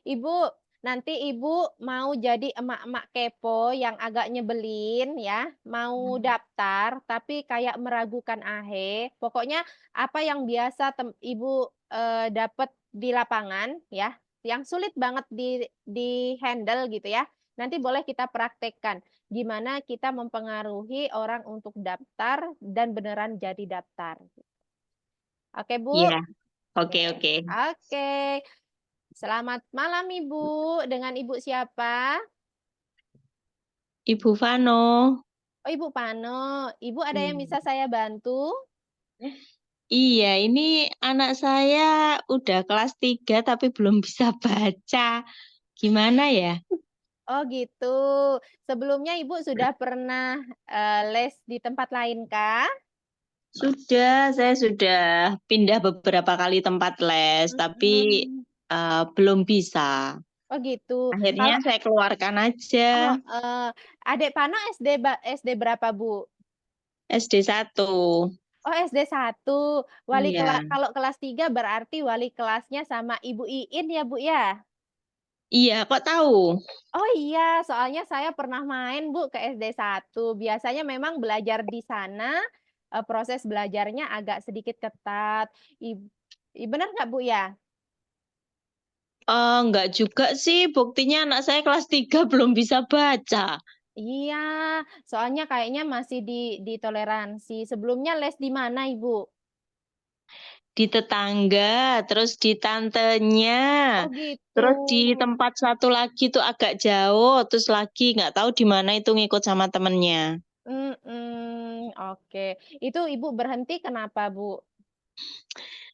A: Ibu, nanti Ibu mau jadi emak-emak kepo yang agak nyebelin ya, mau daftar tapi kayak meragukan ahe. Pokoknya apa yang biasa Ibu dapat di lapangan ya, yang sulit banget di-handle gitu ya. Nanti boleh kita praktekkan gimana kita mempengaruhi orang untuk daftar dan beneran jadi daftar. Oke, Bu?
C: Iya, oke,
A: Oke.
C: oke.
A: Oke. Selamat malam Ibu. Dengan Ibu siapa?
C: Ibu Vano.
A: Oh Ibu Pano. Ibu ada yang
C: Iya.
A: bisa saya bantu?
C: Iya, ini anak saya udah kelas 3 tapi belum bisa baca. Gimana ya?
A: Oh gitu. Sebelumnya Ibu sudah pernah les di tempat lain kah?
C: Saya sudah pindah beberapa kali tempat les, tapi
A: Mhm.
C: belum bisa.
A: Oh gitu.
C: Akhirnya
A: Kalau
C: saya keluarkan
A: oh,
C: aja
A: Adik Pano SD berapa Bu?
C: SD 1.
A: Oh SD 1.
C: Iya.
A: Kalau kelas 3 berarti wali kelasnya sama Ibu Iin ya Bu ya?
C: Iya, kok tahu?
A: Oh iya, soalnya saya pernah main Bu ke SD 1. Biasanya memang belajar di sana, proses belajarnya agak sedikit ketat. Ib Bener nggak Bu ya?
C: Enggak juga sih, buktinya anak saya kelas 3 belum bisa baca.
A: Iya, soalnya kayaknya masih ditoleransi. Sebelumnya les di mana Ibu?
C: Di tetangga, terus di tantenya,
A: Oh gitu.
C: terus di tempat satu lagi tuh agak jauh, terus lagi nggak tahu di mana itu ngikut sama temennya.
A: Oke. Itu Ibu berhenti kenapa Bu?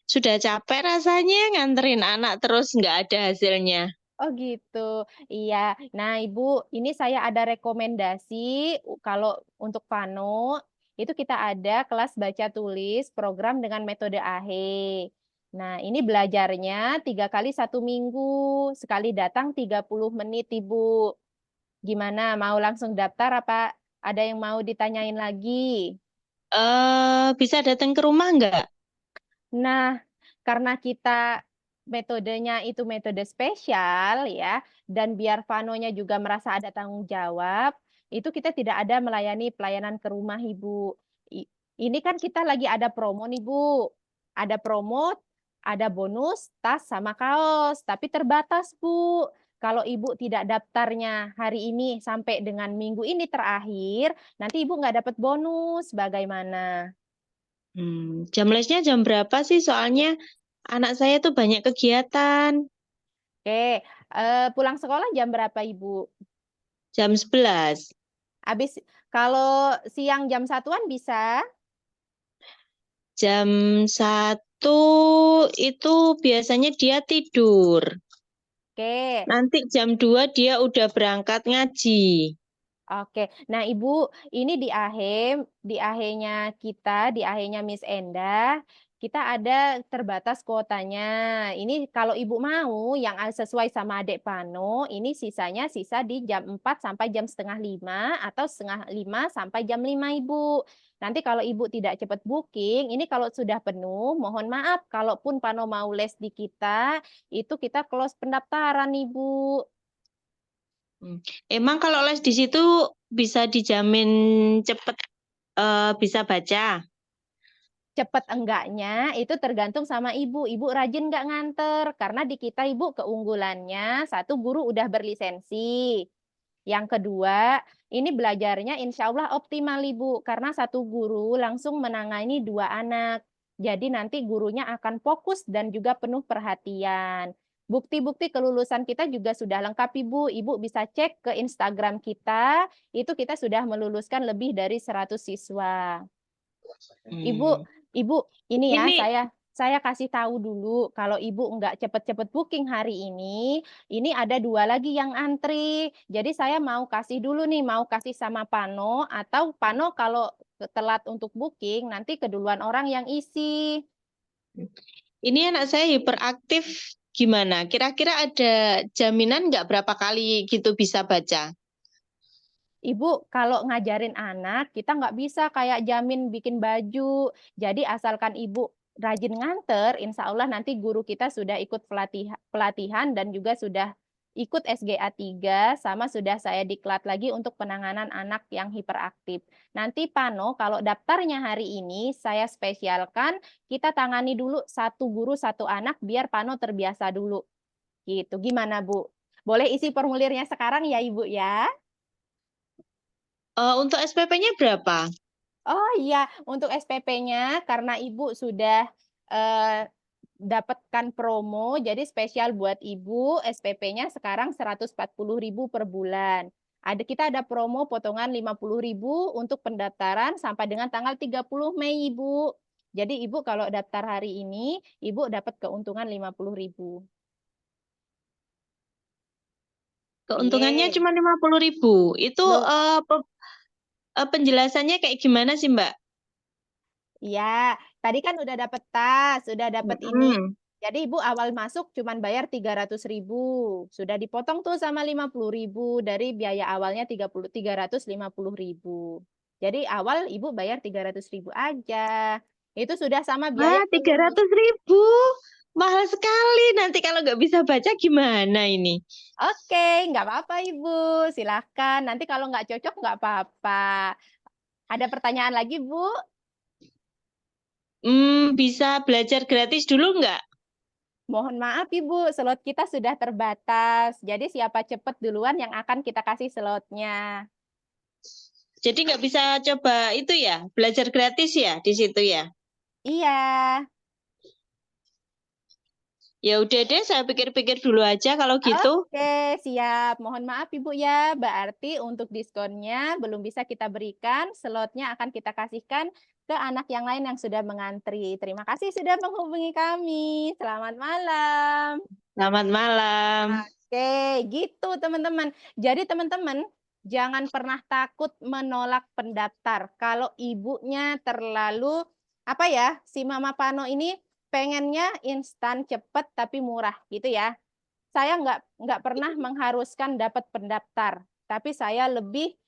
C: Sudah capek rasanya nganterin anak terus nggak ada hasilnya.
A: Oh gitu, iya. Nah Ibu, ini saya ada rekomendasi kalau untuk Vano, itu kita ada kelas baca tulis program dengan metode AHE. Nah ini belajarnya 3 kali 1 minggu, sekali datang 30 menit Ibu. Gimana, mau langsung daftar apa ada yang mau ditanyain lagi?
C: Bisa datang ke rumah nggak?
A: Nah, karena kita metodenya itu metode spesial ya, dan biar Vanonya juga merasa ada tanggung jawab, itu kita tidak ada melayani pelayanan ke rumah Ibu. I ini kan kita lagi ada promo nih Bu. Ada promo, ada bonus tas sama kaos, tapi terbatas Bu. Kalau Ibu tidak daftarnya hari ini sampai dengan minggu ini terakhir, nanti Ibu nggak dapat bonus. Bagaimana?
C: Jam lesnya jam berapa sih? Soalnya anak saya tuh banyak kegiatan.
A: Oke, pulang sekolah jam berapa Ibu?
C: Jam 11.
A: Habis kalau siang jam 1-an bisa?
C: Jam 1 itu biasanya dia tidur.
A: Oke.
C: Nanti jam 2 dia udah berangkat ngaji.
A: Oke. Nah, Ibu, ini di AHE-nya kita, di AHE-nya Miss Endah, kita ada terbatas kuotanya. Ini kalau Ibu mau yang sesuai sama Adik Pano, ini sisa di jam 4 sampai jam setengah 5 atau setengah 5 sampai jam 5, Ibu. Nanti kalau Ibu tidak cepat booking, ini kalau sudah penuh, mohon maaf, kalaupun Pano mau les di kita, itu kita close pendaftaran, Ibu.
C: Emang kalau les di situ bisa dijamin cepet bisa baca?
A: Cepet enggaknya itu tergantung sama Ibu. Ibu rajin nggak nganter? Karena di kita Ibu keunggulannya, satu guru udah berlisensi. Yang kedua, ini belajarnya insya Allah optimal Ibu. Karena satu guru langsung menangani 2 anak. Jadi nanti gurunya akan fokus dan juga penuh perhatian. Bukti-bukti kelulusan kita juga sudah lengkap Ibu. Ibu bisa cek ke Instagram kita, itu kita sudah meluluskan lebih dari 100 siswa. Ibu,
C: Hmm.
A: Ibu, ini ya
C: Ini
A: saya kasih tahu dulu kalau Ibu nggak cepet-cepet booking hari ini ada 2 lagi yang antri. Jadi saya mau kasih dulu nih, mau kasih sama Pano atau Pano kalau telat untuk booking nanti keduluan orang yang isi.
C: ini anak saya hiperaktif gimana? Kira-kira ada jaminan nggak berapa kali gitu bisa baca?
A: Ibu, kalau ngajarin anak, kita nggak bisa kayak jamin bikin baju. Jadi asalkan Ibu rajin nganter, insya Allah nanti guru kita sudah ikut pelatihan dan juga sudah ikut SGA 3, sama sudah saya diklat lagi untuk penanganan anak yang hiperaktif. Nanti Pano, kalau daftarnya hari ini, saya spesialkan, kita tangani dulu satu guru, satu anak, biar Pano terbiasa dulu. Gitu, gimana Bu? Boleh isi formulirnya sekarang ya Ibu ya?
C: Untuk SPP-nya berapa?
A: Oh iya, untuk SPP-nya karena Ibu sudah dapatkan promo, jadi spesial buat Ibu, SPP-nya sekarang 140.000 per bulan. Kita ada promo potongan 50.000 untuk pendaftaran sampai dengan tanggal 30 Mei, Ibu. Jadi Ibu kalau daftar hari ini, Ibu dapat keuntungan 50.000.
C: Keuntungannya
A: Piye?
C: cuma 50.000. Itu
A: Loh,
C: penjelasannya kayak gimana sih, Mbak?
A: iya, tadi kan udah dapat tas, udah dapat ini.
C: Mm-mm.
A: Jadi Ibu awal masuk cuman bayar 300.000. Sudah dipotong tuh sama 50.000 dari biaya awalnya 350.000. Jadi awal Ibu bayar 300.000 aja. Itu sudah sama biaya
C: Wah,
A: kuliah.
C: 300.000. Mahal sekali. Nanti kalau nggak bisa baca gimana ini?
A: Oke, nggak apa-apa Ibu. Silahkan. Nanti kalau nggak cocok nggak apa-apa. Ada pertanyaan lagi Bu?
C: Bisa belajar gratis dulu nggak?
A: Mohon maaf Ibu, slot kita sudah terbatas. Jadi siapa cepat duluan yang akan kita kasih slotnya.
C: Jadi nggak bisa coba itu ya, belajar gratis ya di situ ya?
A: Iya.
C: Ya udah deh, saya pikir-pikir dulu aja kalau gitu.
A: Oke, siap. Mohon maaf Ibu ya, berarti untuk diskonnya belum bisa kita berikan, slotnya akan kita kasihkan ke anak yang lain yang sudah mengantri. Terima kasih sudah menghubungi kami. Selamat malam.
C: Selamat malam.
A: Oke, gitu teman-teman. Jadi teman-teman, jangan pernah takut menolak pendaftar. Kalau ibunya terlalu, apa ya, si Mama Pano ini pengennya instan, cepet, tapi murah gitu ya. Saya nggak pernah mengharuskan dapat pendaftar, tapi saya lebih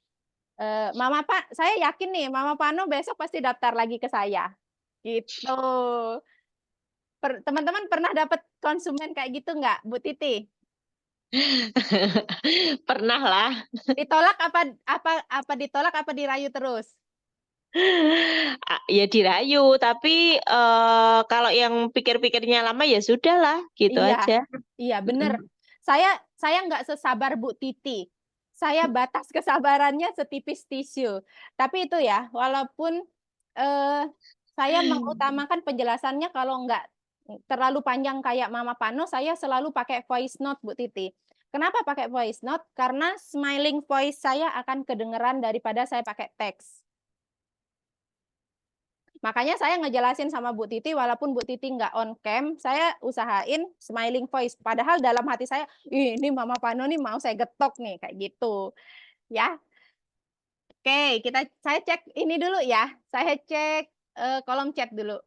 A: saya yakin nih Mama Pano besok pasti daftar lagi ke saya, gitu. Teman-teman pernah dapat konsumen kayak gitu nggak, Bu Titi?
C: Pernah lah.
A: Ditolak apa ditolak apa dirayu terus?
C: Ya dirayu, tapi kalau yang pikir-pikirnya lama ya sudah lah, gitu
A: Iya,
C: aja.
A: iya bener.
C: Mm-mm.
A: Saya nggak sesabar Bu Titi. Saya batas kesabarannya setipis tisu. Tapi itu ya, walaupun eh, saya mengutamakan penjelasannya kalau nggak terlalu panjang kayak Mama Pano, saya selalu pakai voice note Bu Titi. Kenapa pakai voice note? Karena smiling voice saya akan kedengeran daripada saya pakai teks. Makanya saya ngejelasin sama Bu Titi, walaupun Bu Titi nggak on cam, saya usahain smiling voice. Padahal dalam hati saya, ini Mama Pano nih mau saya getok nih, kayak gitu. Ya, oke, saya cek ini dulu ya. Saya cek kolom chat dulu.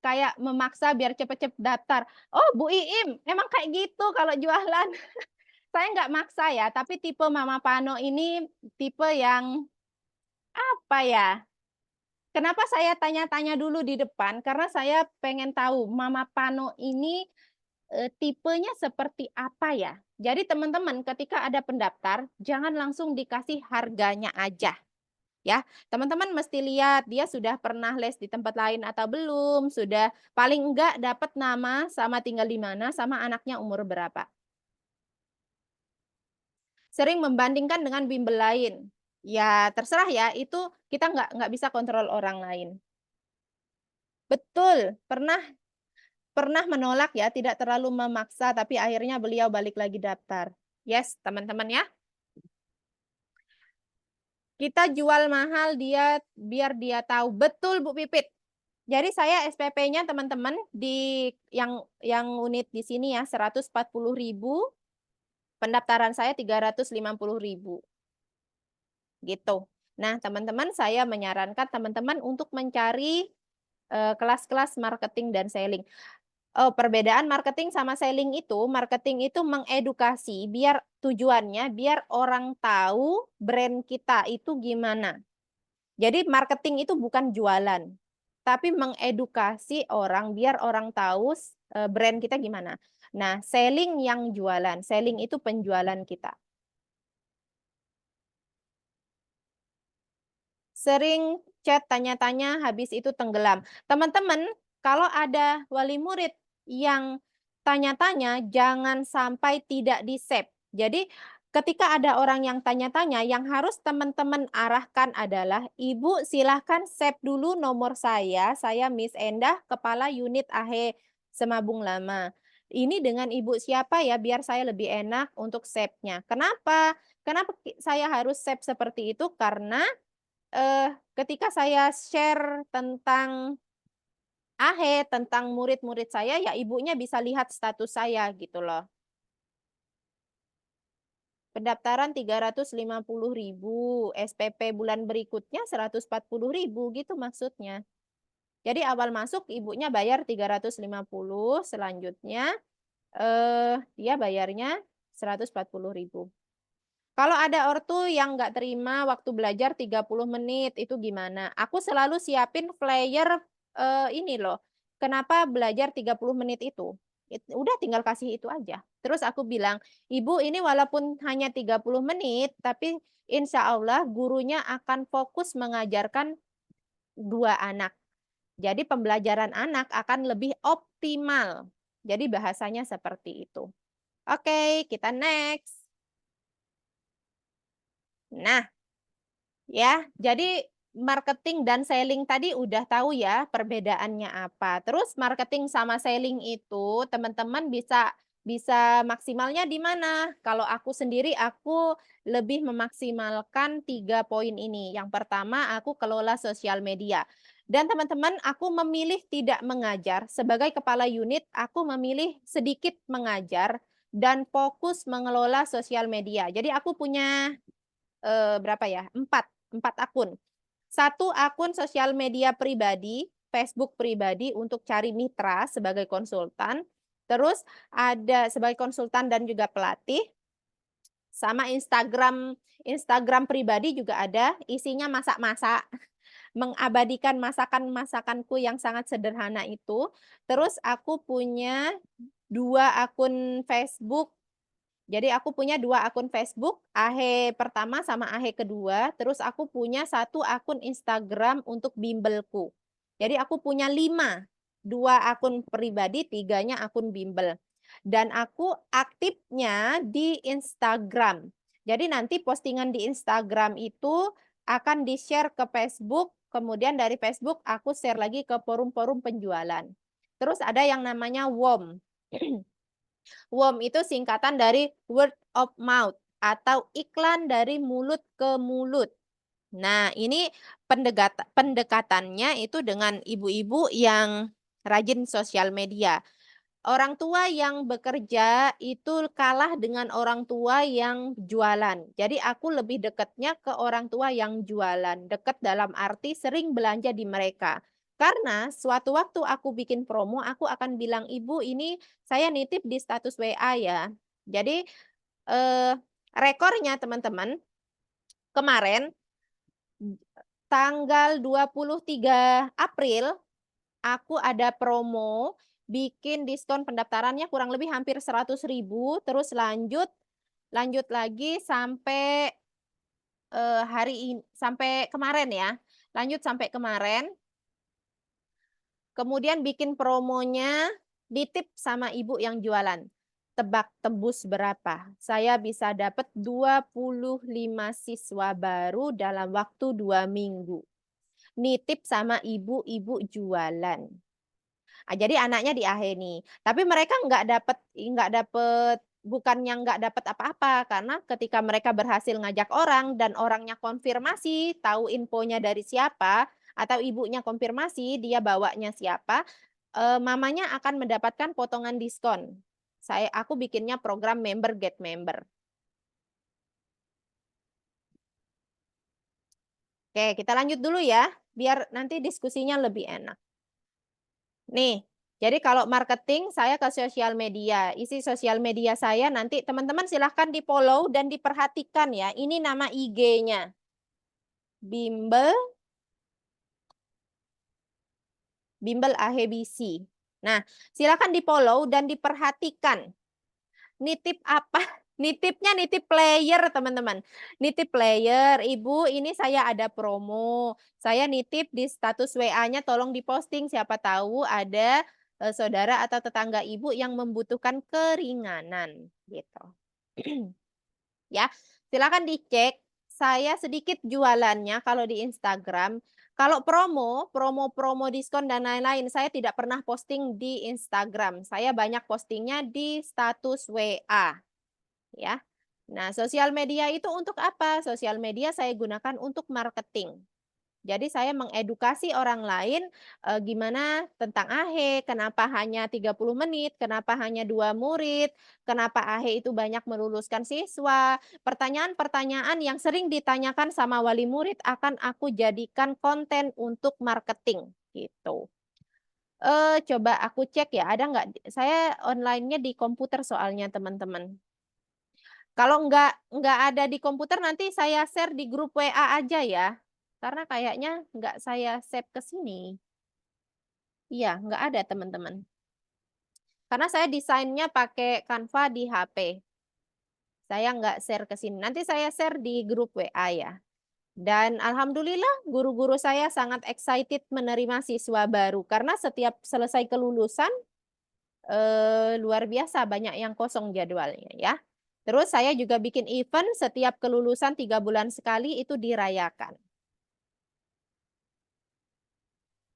A: Kayak memaksa biar cepet-cepet daftar. Oh, Bu Iim, emang kayak gitu kalau jualan. Saya nggak maksa ya, tapi tipe Mama Pano ini tipe yang apa ya? Kenapa saya tanya-tanya dulu di depan? Karena saya pengen tahu Mama Pano ini tipenya seperti apa ya. Jadi teman-teman ketika ada pendaftar, jangan langsung dikasih harganya aja. Ya, teman-teman mesti lihat dia sudah pernah les di tempat lain atau belum, sudah paling enggak dapat nama sama tinggal di mana, sama anaknya umur berapa. Sering membandingkan dengan bimbel lain. Ya terserah ya, itu kita nggak bisa kontrol orang lain. Betul, pernah menolak ya, tidak terlalu memaksa, tapi akhirnya beliau balik lagi daftar. Yes, teman-teman ya. Kita jual mahal dia biar dia tahu. Betul Bu Pipit. Jadi saya SPP-nya teman-teman di yang unit di sini ya 140.000, pendaftaran saya 350.000. Gitu. Nah, teman-teman saya menyarankan teman-teman untuk mencari kelas-kelas marketing dan selling. Oh, perbedaan marketing itu mengedukasi biar tujuannya biar orang tahu brand kita itu gimana. Jadi marketing itu bukan jualan. tapi mengedukasi orang biar orang tahu brand kita gimana. Nah, selling yang jualan, selling itu penjualan kita. Sering chat tanya-tanya, habis itu tenggelam. Teman-teman, kalau ada wali murid yang tanya-tanya, jangan sampai tidak di-save. Jadi, ketika ada orang yang tanya-tanya, yang harus teman-teman arahkan adalah, Ibu silahkan save dulu nomor saya Miss Endah, Kepala Unit AHE Semabung Lama. Ini dengan Ibu siapa ya, biar saya lebih enak untuk save-nya. Kenapa? Kenapa saya harus save seperti itu? Karena ketika saya share tentang AHE, tentang murid-murid saya, ya ibunya bisa lihat status saya gitu loh. Pendaftaran 350.000, SPP bulan berikutnya 140.000 gitu maksudnya. Jadi awal masuk ibunya bayar 350, selanjutnya dia bayarnya 140.000. Kalau ada ortu yang nggak terima waktu belajar 30 menit, itu gimana? Aku selalu siapin flyer ini loh, kenapa belajar 30 menit itu. Udah tinggal kasih itu aja. Terus aku bilang, Ibu ini walaupun hanya 30 menit, tapi insya Allah gurunya akan fokus mengajarkan 2 anak. Jadi pembelajaran anak akan lebih optimal. Jadi bahasanya seperti itu. Oke, kita next. Nah, ya, jadi marketing dan selling tadi udah tahu ya perbedaannya apa. Terus marketing sama selling itu teman-teman bisa maksimalnya di mana? Kalau aku sendiri aku lebih memaksimalkan 3 poin ini. Yang pertama, aku kelola sosial media. Dan teman-teman, aku memilih tidak mengajar. Sebagai kepala unit, aku memilih sedikit mengajar dan fokus mengelola sosial media. Jadi aku punya berapa ya? 4 akun. 1 akun sosial media pribadi, Facebook pribadi untuk cari mitra sebagai konsultan. Terus ada sebagai konsultan dan juga pelatih. Sama Instagram pribadi juga ada, isinya masak-masak, mengabadikan masakan-masakanku yang sangat sederhana itu. Terus aku punya 2 akun Facebook. Jadi aku punya 2 akun Facebook, AHE pertama sama AHE kedua, terus aku punya 1 akun Instagram untuk bimbelku. Jadi aku punya 5, 2 akun pribadi, 3-nya akun bimbel. Dan aku aktifnya di Instagram. Jadi nanti postingan di Instagram itu akan di-share ke Facebook, kemudian dari Facebook aku share lagi ke forum-forum penjualan. Terus ada yang namanya WOM. WOM itu singkatan dari word of mouth atau iklan dari mulut ke mulut. Nah, ini pendekatannya itu dengan ibu-ibu yang rajin sosial media. Orang tua yang bekerja itu kalah dengan orang tua yang jualan. Jadi aku lebih dekatnya ke orang tua yang jualan. Dekat dalam arti sering belanja di mereka. Karena suatu waktu aku bikin promo, aku akan bilang, Ibu ini saya nitip di status WA ya. Jadi rekornya teman-teman, kemarin tanggal 23 April aku ada promo, bikin diskon pendaftarannya kurang lebih hampir 100.000, terus lanjut lagi sampai, sampai kemarin ya, lanjut sampai kemarin. Kemudian bikin promonya, ditip sama ibu yang jualan. Tebak tembus berapa? Saya bisa dapat 25 siswa baru dalam waktu 2 minggu. Nitip sama ibu-ibu jualan. Jadi anaknya di AHE nih. Tapi mereka bukannya nggak dapat apa-apa, karena ketika mereka berhasil ngajak orang dan orangnya konfirmasi, tahu infonya dari siapa, atau ibunya konfirmasi dia bawanya siapa, mamanya akan mendapatkan potongan diskon. Aku bikinnya program member get member. Oke, kita lanjut dulu ya, biar nanti diskusinya lebih enak. Nih, jadi kalau marketing saya ke sosial media. Isi sosial media saya nanti teman-teman silahkan di-follow dan diperhatikan ya. Ini nama IG-nya. Bimbel Bimbel AHBC. Nah, silakan di-follow dan diperhatikan. Nitip apa? Nitipnya nitip player, teman-teman. Nitip player, Ibu, ini saya ada promo. Saya nitip di status WA-nya tolong diposting. Siapa tahu ada saudara atau tetangga Ibu yang membutuhkan keringanan, gitu. Ya, silakan dicek. Saya sedikit jualannya kalau di Instagram. Kalau promo diskon dan lain-lain, saya tidak pernah posting di Instagram. Saya banyak postingnya di status WA, ya. Nah, sosial media itu untuk apa? Sosial media saya gunakan untuk marketing. Jadi saya mengedukasi orang lain gimana tentang AHE, kenapa hanya 30 menit, kenapa hanya 2 murid, kenapa AHE itu banyak meluluskan siswa. Pertanyaan-pertanyaan yang sering ditanyakan sama wali murid akan aku jadikan konten untuk marketing gitu. Coba aku cek ya, ada nggak? Saya online-nya di komputer soalnya teman-teman. Kalau nggak ada di komputer nanti saya share di grup WA aja ya. Karena kayaknya nggak saya save ke sini. Iya, nggak ada teman-teman. Karena saya desainnya pakai Canva di HP. Saya nggak share ke sini. Nanti saya share di grup WA ya. Dan alhamdulillah guru-guru saya sangat excited menerima siswa baru. Karena setiap selesai kelulusan, luar biasa banyak yang kosong jadwalnya ya. Terus saya juga bikin event setiap kelulusan 3 bulan sekali itu dirayakan.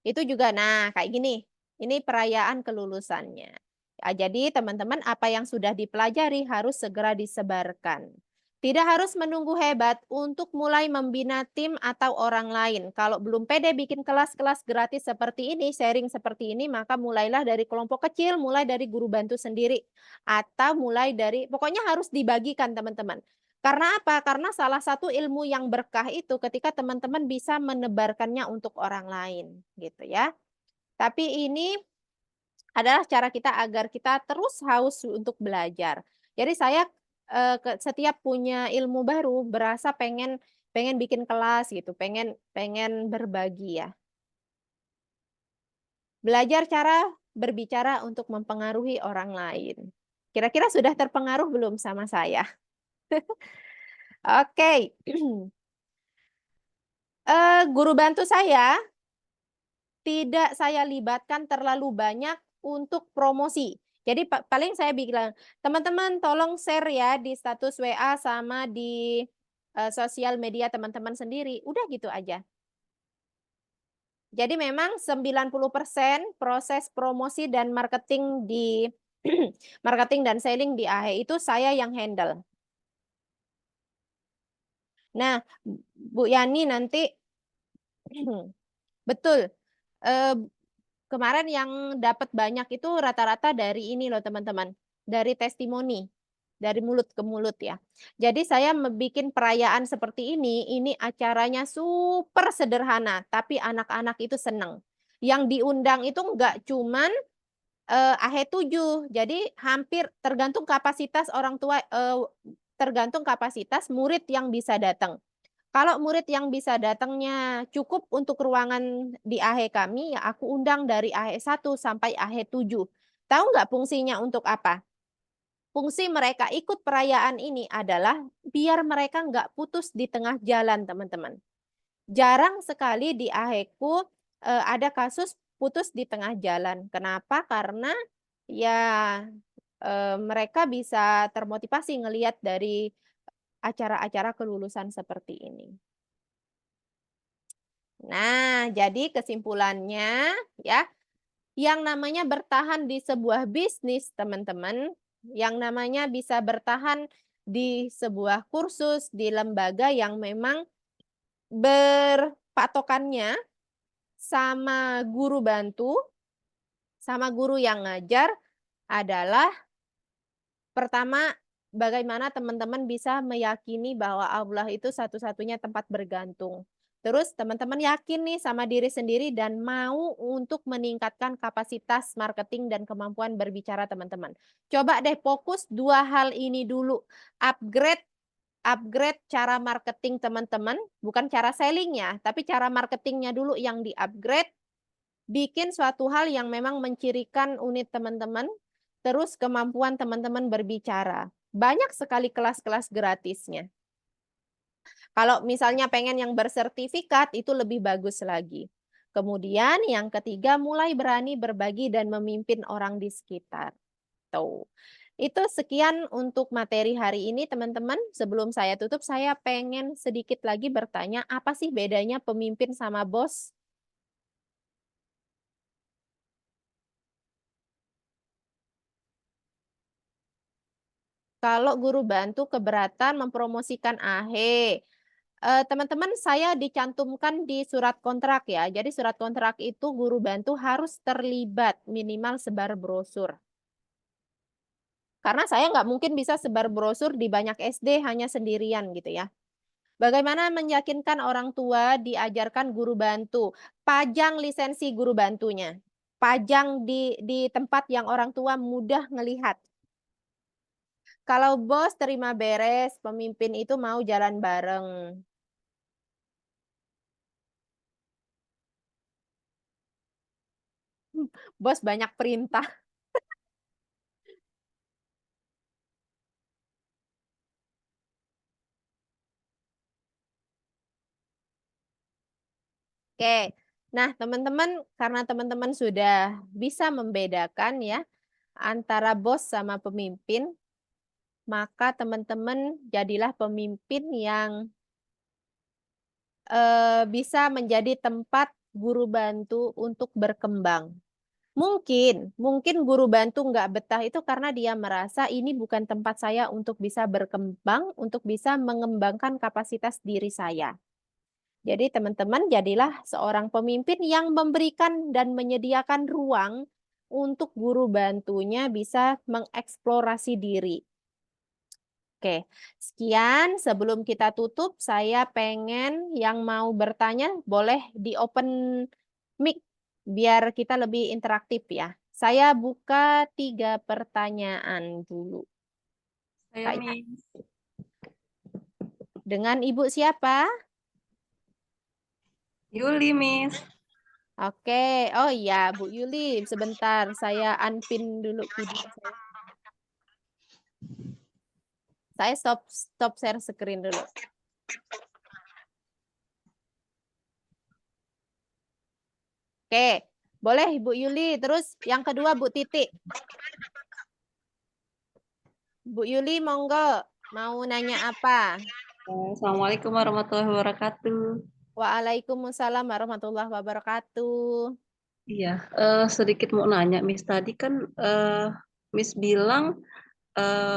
A: Itu juga, nah kayak gini, ini perayaan kelulusannya. Jadi teman-teman apa yang sudah dipelajari harus segera disebarkan. Tidak harus menunggu hebat untuk mulai membina tim atau orang lain. Kalau belum pede bikin kelas-kelas gratis seperti ini, sharing seperti ini, maka mulailah dari kelompok kecil, mulai dari guru bantu sendiri. Atau mulai dari, pokoknya harus dibagikan teman-teman. Karena apa? Karena salah satu ilmu yang berkah itu ketika teman-teman bisa menebarkannya untuk orang lain, gitu ya. Tapi ini adalah cara kita agar kita terus haus untuk belajar. Jadi saya setiap punya ilmu baru berasa pengen pengen bikin kelas gitu, pengen pengen berbagi ya. Belajar cara berbicara untuk mempengaruhi orang lain. Kira-kira sudah terpengaruh belum sama saya? Oke. Guru bantu saya tidak saya libatkan terlalu banyak untuk promosi. Jadi paling saya bilang, teman-teman tolong share ya di status WA sama di sosial media teman-teman sendiri. Udah gitu aja. Jadi memang 90% proses promosi dan marketing di marketing dan selling di AHE itu saya yang handle. Nah, Bu Yani nanti betul. Eh, Kemarin yang dapat banyak itu rata-rata dari ini loh teman-teman, dari testimoni, dari mulut ke mulut ya. Jadi saya bikin perayaan seperti ini acaranya super sederhana, tapi anak-anak itu seneng. Yang diundang itu nggak cuman AHE 7, jadi hampir tergantung kapasitas orang tua, tergantung kapasitas murid yang bisa datang. Kalau murid yang bisa datangnya cukup untuk ruangan di AHE kami, ya aku undang dari AHE 1 sampai AHE 7. Tahu nggak fungsinya untuk apa? Fungsi mereka ikut perayaan ini adalah biar mereka nggak putus di tengah jalan, teman-teman. Jarang sekali di AHE-ku ada kasus putus di tengah jalan. Kenapa? Karena ya mereka bisa termotivasi ngelihat dari acara-acara kelulusan seperti ini. Nah, jadi kesimpulannya ya, yang namanya bertahan di sebuah bisnis, teman-teman, yang namanya bisa bertahan di sebuah kursus, di lembaga yang memang berpatokannya sama guru bantu, sama guru yang ngajar adalah pertama, bagaimana teman-teman bisa meyakini bahwa Allah itu satu-satunya tempat bergantung. Terus teman-teman yakin nih sama diri sendiri dan mau untuk meningkatkan kapasitas marketing dan kemampuan berbicara teman-teman. Coba deh fokus 2 hal ini dulu. Upgrade upgrade cara marketing teman-teman, bukan cara selling-nya, tapi cara marketingnya dulu yang di-upgrade. bikin suatu hal yang memang mencirikan unit teman-teman, terus kemampuan teman-teman berbicara. Banyak sekali kelas-kelas gratisnya. Kalau misalnya pengen yang bersertifikat, itu lebih bagus lagi. Kemudian yang ketiga, mulai berani berbagi dan memimpin orang di sekitar. Tuh. Itu sekian untuk materi hari ini, teman-teman. Sebelum saya tutup, saya pengen sedikit lagi bertanya, apa sih bedanya pemimpin sama bos? Kalau guru bantu keberatan mempromosikan AHE, teman-teman, saya dicantumkan di surat kontrak ya. Jadi surat kontrak itu guru bantu harus terlibat minimal sebar brosur. Karena saya nggak mungkin bisa sebar brosur di banyak SD hanya sendirian gitu ya. Bagaimana meyakinkan orang tua diajarkan guru bantu? Pajang lisensi guru bantunya. Pajang di tempat yang orang tua mudah ngelihat. Kalau bos terima beres, pemimpin itu mau jalan bareng. Bos banyak perintah. Oke. Nah, teman-teman, karena teman-teman sudah bisa membedakan ya antara bos sama pemimpin, maka teman-teman jadilah pemimpin yang bisa menjadi tempat guru bantu untuk berkembang. Mungkin guru bantu nggak betah itu karena dia merasa ini bukan tempat saya untuk bisa berkembang, untuk bisa mengembangkan kapasitas diri saya. Jadi teman-teman jadilah seorang pemimpin yang memberikan dan menyediakan ruang untuk guru bantunya bisa mengeksplorasi diri. Oke, sekian. Sebelum kita tutup, saya pengen yang mau bertanya boleh di open mic biar kita lebih interaktif ya. Saya buka 3 pertanyaan dulu.
D: Saya Miss.
A: Dengan Ibu siapa?
D: Yuli, Miss.
A: Oke, oh iya Bu Yuli, sebentar saya unpin dulu video saya. Saya stop share screen dulu. Oke, boleh Bu Yuli. Terus yang kedua Bu Titik. Bu Yuli, monggo. Mau nanya apa?
D: Assalamualaikum warahmatullahi wabarakatuh.
A: Waalaikumsalam warahmatullahi wabarakatuh.
D: Iya, sedikit mau nanya, Miss. Tadi kan Miss bilang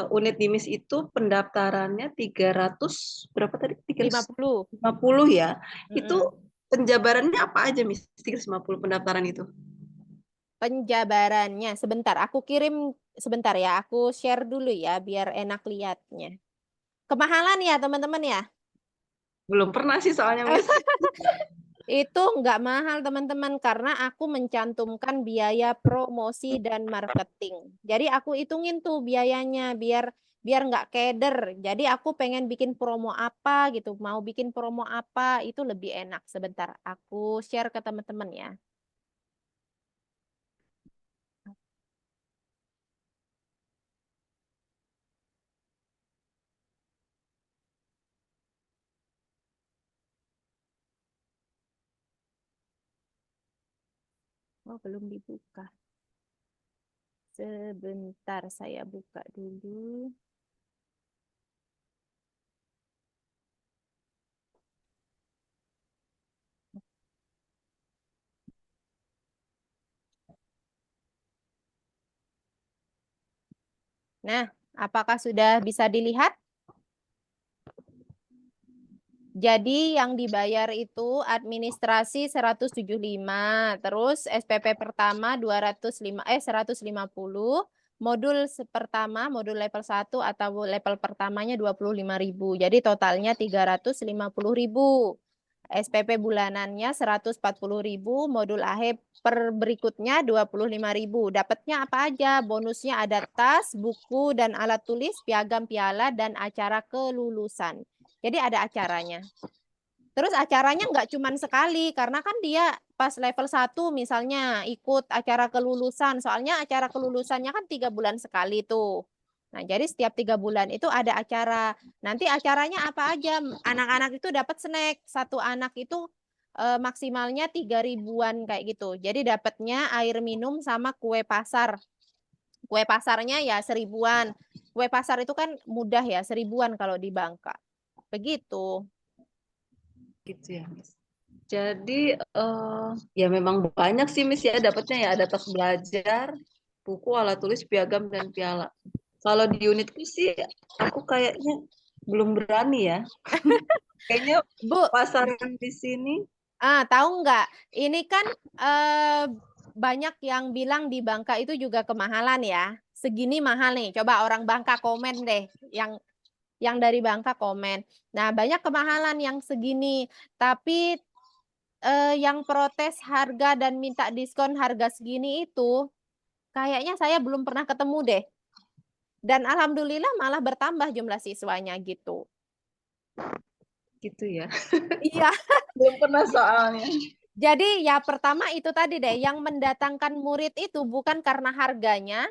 D: unit di Miss itu pendaftarannya 300 berapa tadi?
A: 50.
D: 350 ya.
A: Mm-mm.
D: Itu penjabarannya apa aja, Miss? 350 pendaftaran itu.
A: Penjabarannya sebentar, aku kirim sebentar ya, aku share dulu ya biar enak lihatnya. Kemahalan ya teman-teman ya?
D: Belum pernah sih soalnya, Miss.
A: Itu nggak mahal teman-teman karena aku mencantumkan biaya promosi dan marketing. Jadi aku hitungin tuh biayanya biar nggak keder. Jadi aku pengen bikin promo apa gitu, mau bikin promo apa itu lebih enak. Sebentar, aku share ke teman-teman ya. Oh, belum dibuka. Sebentar saya buka dulu. Nah, apakah sudah bisa dilihat? Jadi yang dibayar itu administrasi 175, terus SPP pertama 150, modul pertama, modul level 1 atau level pertamanya 25.000. Jadi totalnya 350.000. SPP bulanannya 140.000, modul AHE per berikutnya 25.000. Dapatnya apa aja? Bonusnya ada tas, buku dan alat tulis, piagam, piala dan acara kelulusan. Jadi ada acaranya. Terus acaranya nggak cuma sekali, karena kan dia pas level 1 misalnya ikut acara kelulusan, soalnya acara kelulusannya kan 3 bulan sekali tuh. Nah, jadi setiap 3 bulan itu ada acara. Nanti acaranya apa aja? Anak-anak itu dapat snack. Satu anak itu maksimalnya 3 ribuan kayak gitu. Jadi dapatnya air minum sama kue pasar. Kue pasarnya ya 1000-an. Kue pasar itu kan mudah ya, 1000-an kalau di Bangka. Begitu.
D: Gitu ya, Miss. Jadi ya memang banyak sih Miss ya dapatnya ya, ada tas belajar, buku, alat tulis, piagam dan piala. Kalau di unitku sih aku kayaknya belum berani ya. Kayaknya
A: Bu,
D: pasaran di sini
A: tahu nggak? Ini kan banyak yang bilang di Bangka itu juga kemahalan ya. Segini mahal nih. Coba orang Bangka komen deh. Yang dari Bangka komen. Nah, banyak kemahalan yang segini. Tapi yang protes harga dan minta diskon harga segini itu kayaknya saya belum pernah ketemu deh. Dan alhamdulillah malah bertambah jumlah siswanya gitu.
D: gitu ya.
A: Iya.
D: Belum pernah soalnya.
A: Jadi ya pertama itu tadi deh, yang mendatangkan murid itu bukan karena harganya,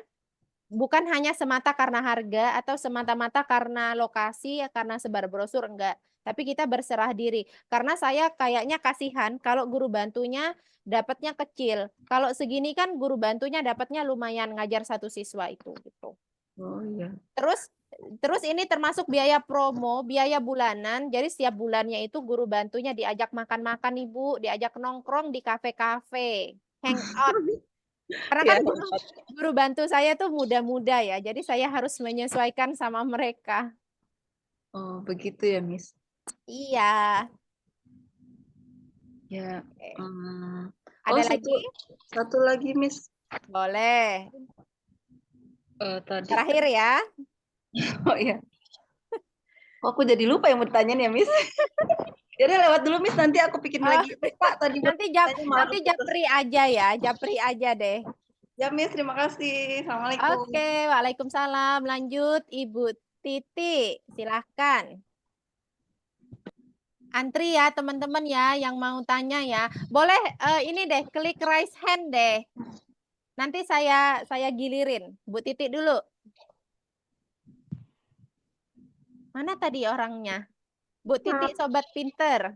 A: bukan hanya semata karena harga atau semata-mata karena lokasi, karena sebar brosur, enggak. Tapi kita berserah diri. Karena saya kayaknya kasihan kalau guru bantunya dapatnya kecil. Kalau segini kan guru bantunya dapatnya lumayan ngajar satu siswa itu gitu.
D: Oh iya.
A: Terus ini termasuk biaya promo, biaya bulanan. Jadi setiap bulannya itu guru bantunya diajak makan-makan Ibu, diajak nongkrong di kafe-kafe, hangout. Karena
D: Ya,
A: kan guru bantu saya tuh muda-muda ya, jadi saya harus menyesuaikan sama mereka.
D: oh begitu ya, Miss.
A: Iya.
D: Ya.
A: Oke.
D: Oh,
A: Ada lagi?
D: satu lagi, Miss.
A: Boleh.
D: Tadi
A: Terakhir ya.
D: oh iya. Oh, aku jadi lupa yang bertanya ya, Miss. Jadi lewat dulu, Miss. Nanti aku bikin
A: Oh,
D: lagi. Pak, tadi
A: nanti
D: bertanya maaf.
A: nanti japri aja ya, japri aja deh.
D: Ya, Miss. Terima kasih. Assalamualaikum.
A: Oke, waalaikumsalam. Lanjut, Ibu Titi, silahkan. Antri ya teman-teman ya yang mau tanya ya. Boleh ini deh klik raise hand deh. Nanti saya gilirin. Bu Titi dulu. Mana tadi orangnya? Bu Titi sobat pinter.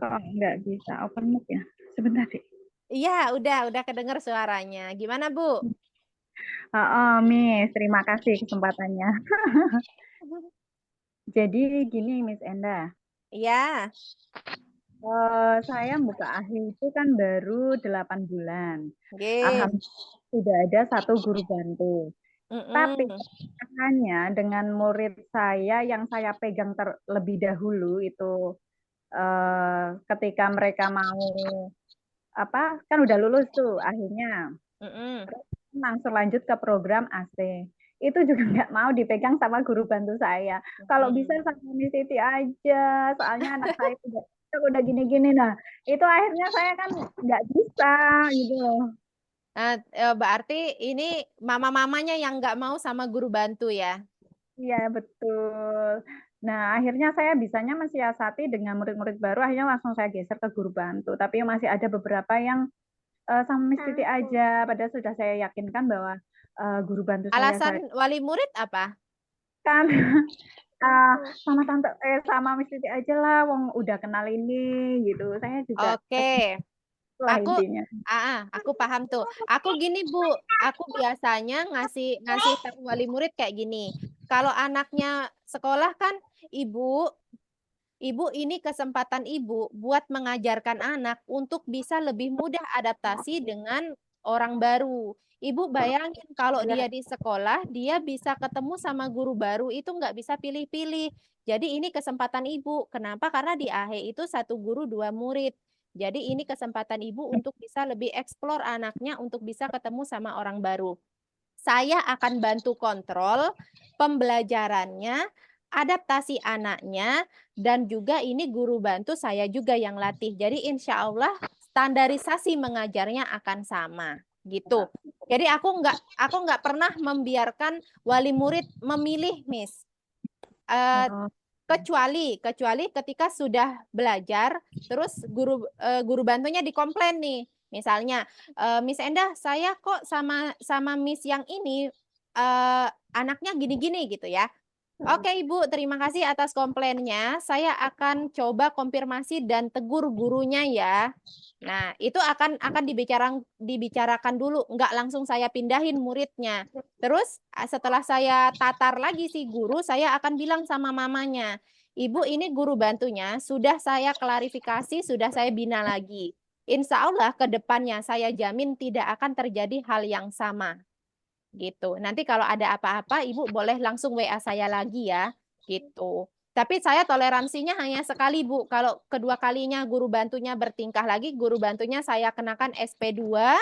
E: Kok nggak bisa open mic ya? Sebentar sih.
A: Iya, udah kedengar suaranya. Gimana, Bu?
E: Miss, terima kasih kesempatannya. Jadi gini, Miss Enda,
A: Iya.
E: saya buka akhir itu kan baru 8 bulan.
A: Oke.
E: Alhamdulillah sudah ada 1 guru bantu. Tapi
A: Mm-mm.
E: hanya dengan murid saya yang saya pegang terlebih dahulu itu ketika mereka mau kan udah lulus tuh akhirnya.
A: Mm-mm.
E: Langsung lanjut ke program AC. Itu juga nggak mau dipegang sama guru bantu saya. Kalau bisa sama Miss Siti aja, soalnya anak saya udah gini-gini. Nah, itu akhirnya saya kan nggak bisa gitu loh.
A: Nah, berarti ini mama-mamanya yang nggak mau sama guru bantu ya?
E: Iya, betul. Nah, akhirnya saya bisanya mensiasati dengan murid-murid baru, akhirnya langsung saya geser ke guru bantu. Tapi masih ada beberapa yang sama Miss Titi aja, padahal sudah saya yakinkan bahwa guru bantu saya
A: Alasan wali murid apa?
E: kan sama tante sama Miss Titi aja lah, wong udah kenal ini gitu. Saya juga
A: Oke.
E: lah
A: Aku
E: intinya.
A: aku paham tuh. Aku gini, Bu. Aku biasanya ngasih tahu wali murid kayak gini. Kalau anaknya sekolah kan, Ibu ini kesempatan Ibu buat mengajarkan anak untuk bisa lebih mudah adaptasi dengan orang baru. Ibu bayangin kalau dia di sekolah, dia bisa ketemu sama guru baru itu nggak bisa pilih-pilih. Jadi ini kesempatan Ibu. Kenapa? Karena di AHE itu 1 guru 2 murid. Jadi ini kesempatan Ibu untuk bisa lebih eksplor anaknya untuk bisa ketemu sama orang baru. Saya akan bantu kontrol pembelajarannya, adaptasi anaknya, dan juga ini guru bantu saya juga yang latih. Jadi insya Allah standarisasi mengajarnya akan sama gitu. Jadi aku nggak pernah membiarkan wali murid memilih, Miss.
E: Oh,
A: Kecuali ketika sudah belajar, terus guru bantunya dikomplain nih. Misalnya, Miss Endah, saya kok sama Miss yang ini anaknya gini-gini gitu ya. Oke Ibu, terima kasih atas komplainnya. Saya akan coba konfirmasi dan tegur gurunya ya. Nah, itu akan dibicarakan dulu, nggak langsung saya pindahin muridnya. Terus setelah saya tatar lagi si guru, saya akan bilang sama mamanya, Ibu ini guru bantunya sudah saya klarifikasi, sudah saya bina lagi. Insya Allah ke depannya saya jamin tidak akan terjadi hal yang sama. Gitu. Nanti kalau ada apa-apa, Ibu boleh langsung WA saya lagi ya. Gitu. Tapi saya toleransinya hanya sekali, Bu. Kalau kedua kalinya guru bantunya bertingkah lagi, guru bantunya saya kenakan SP2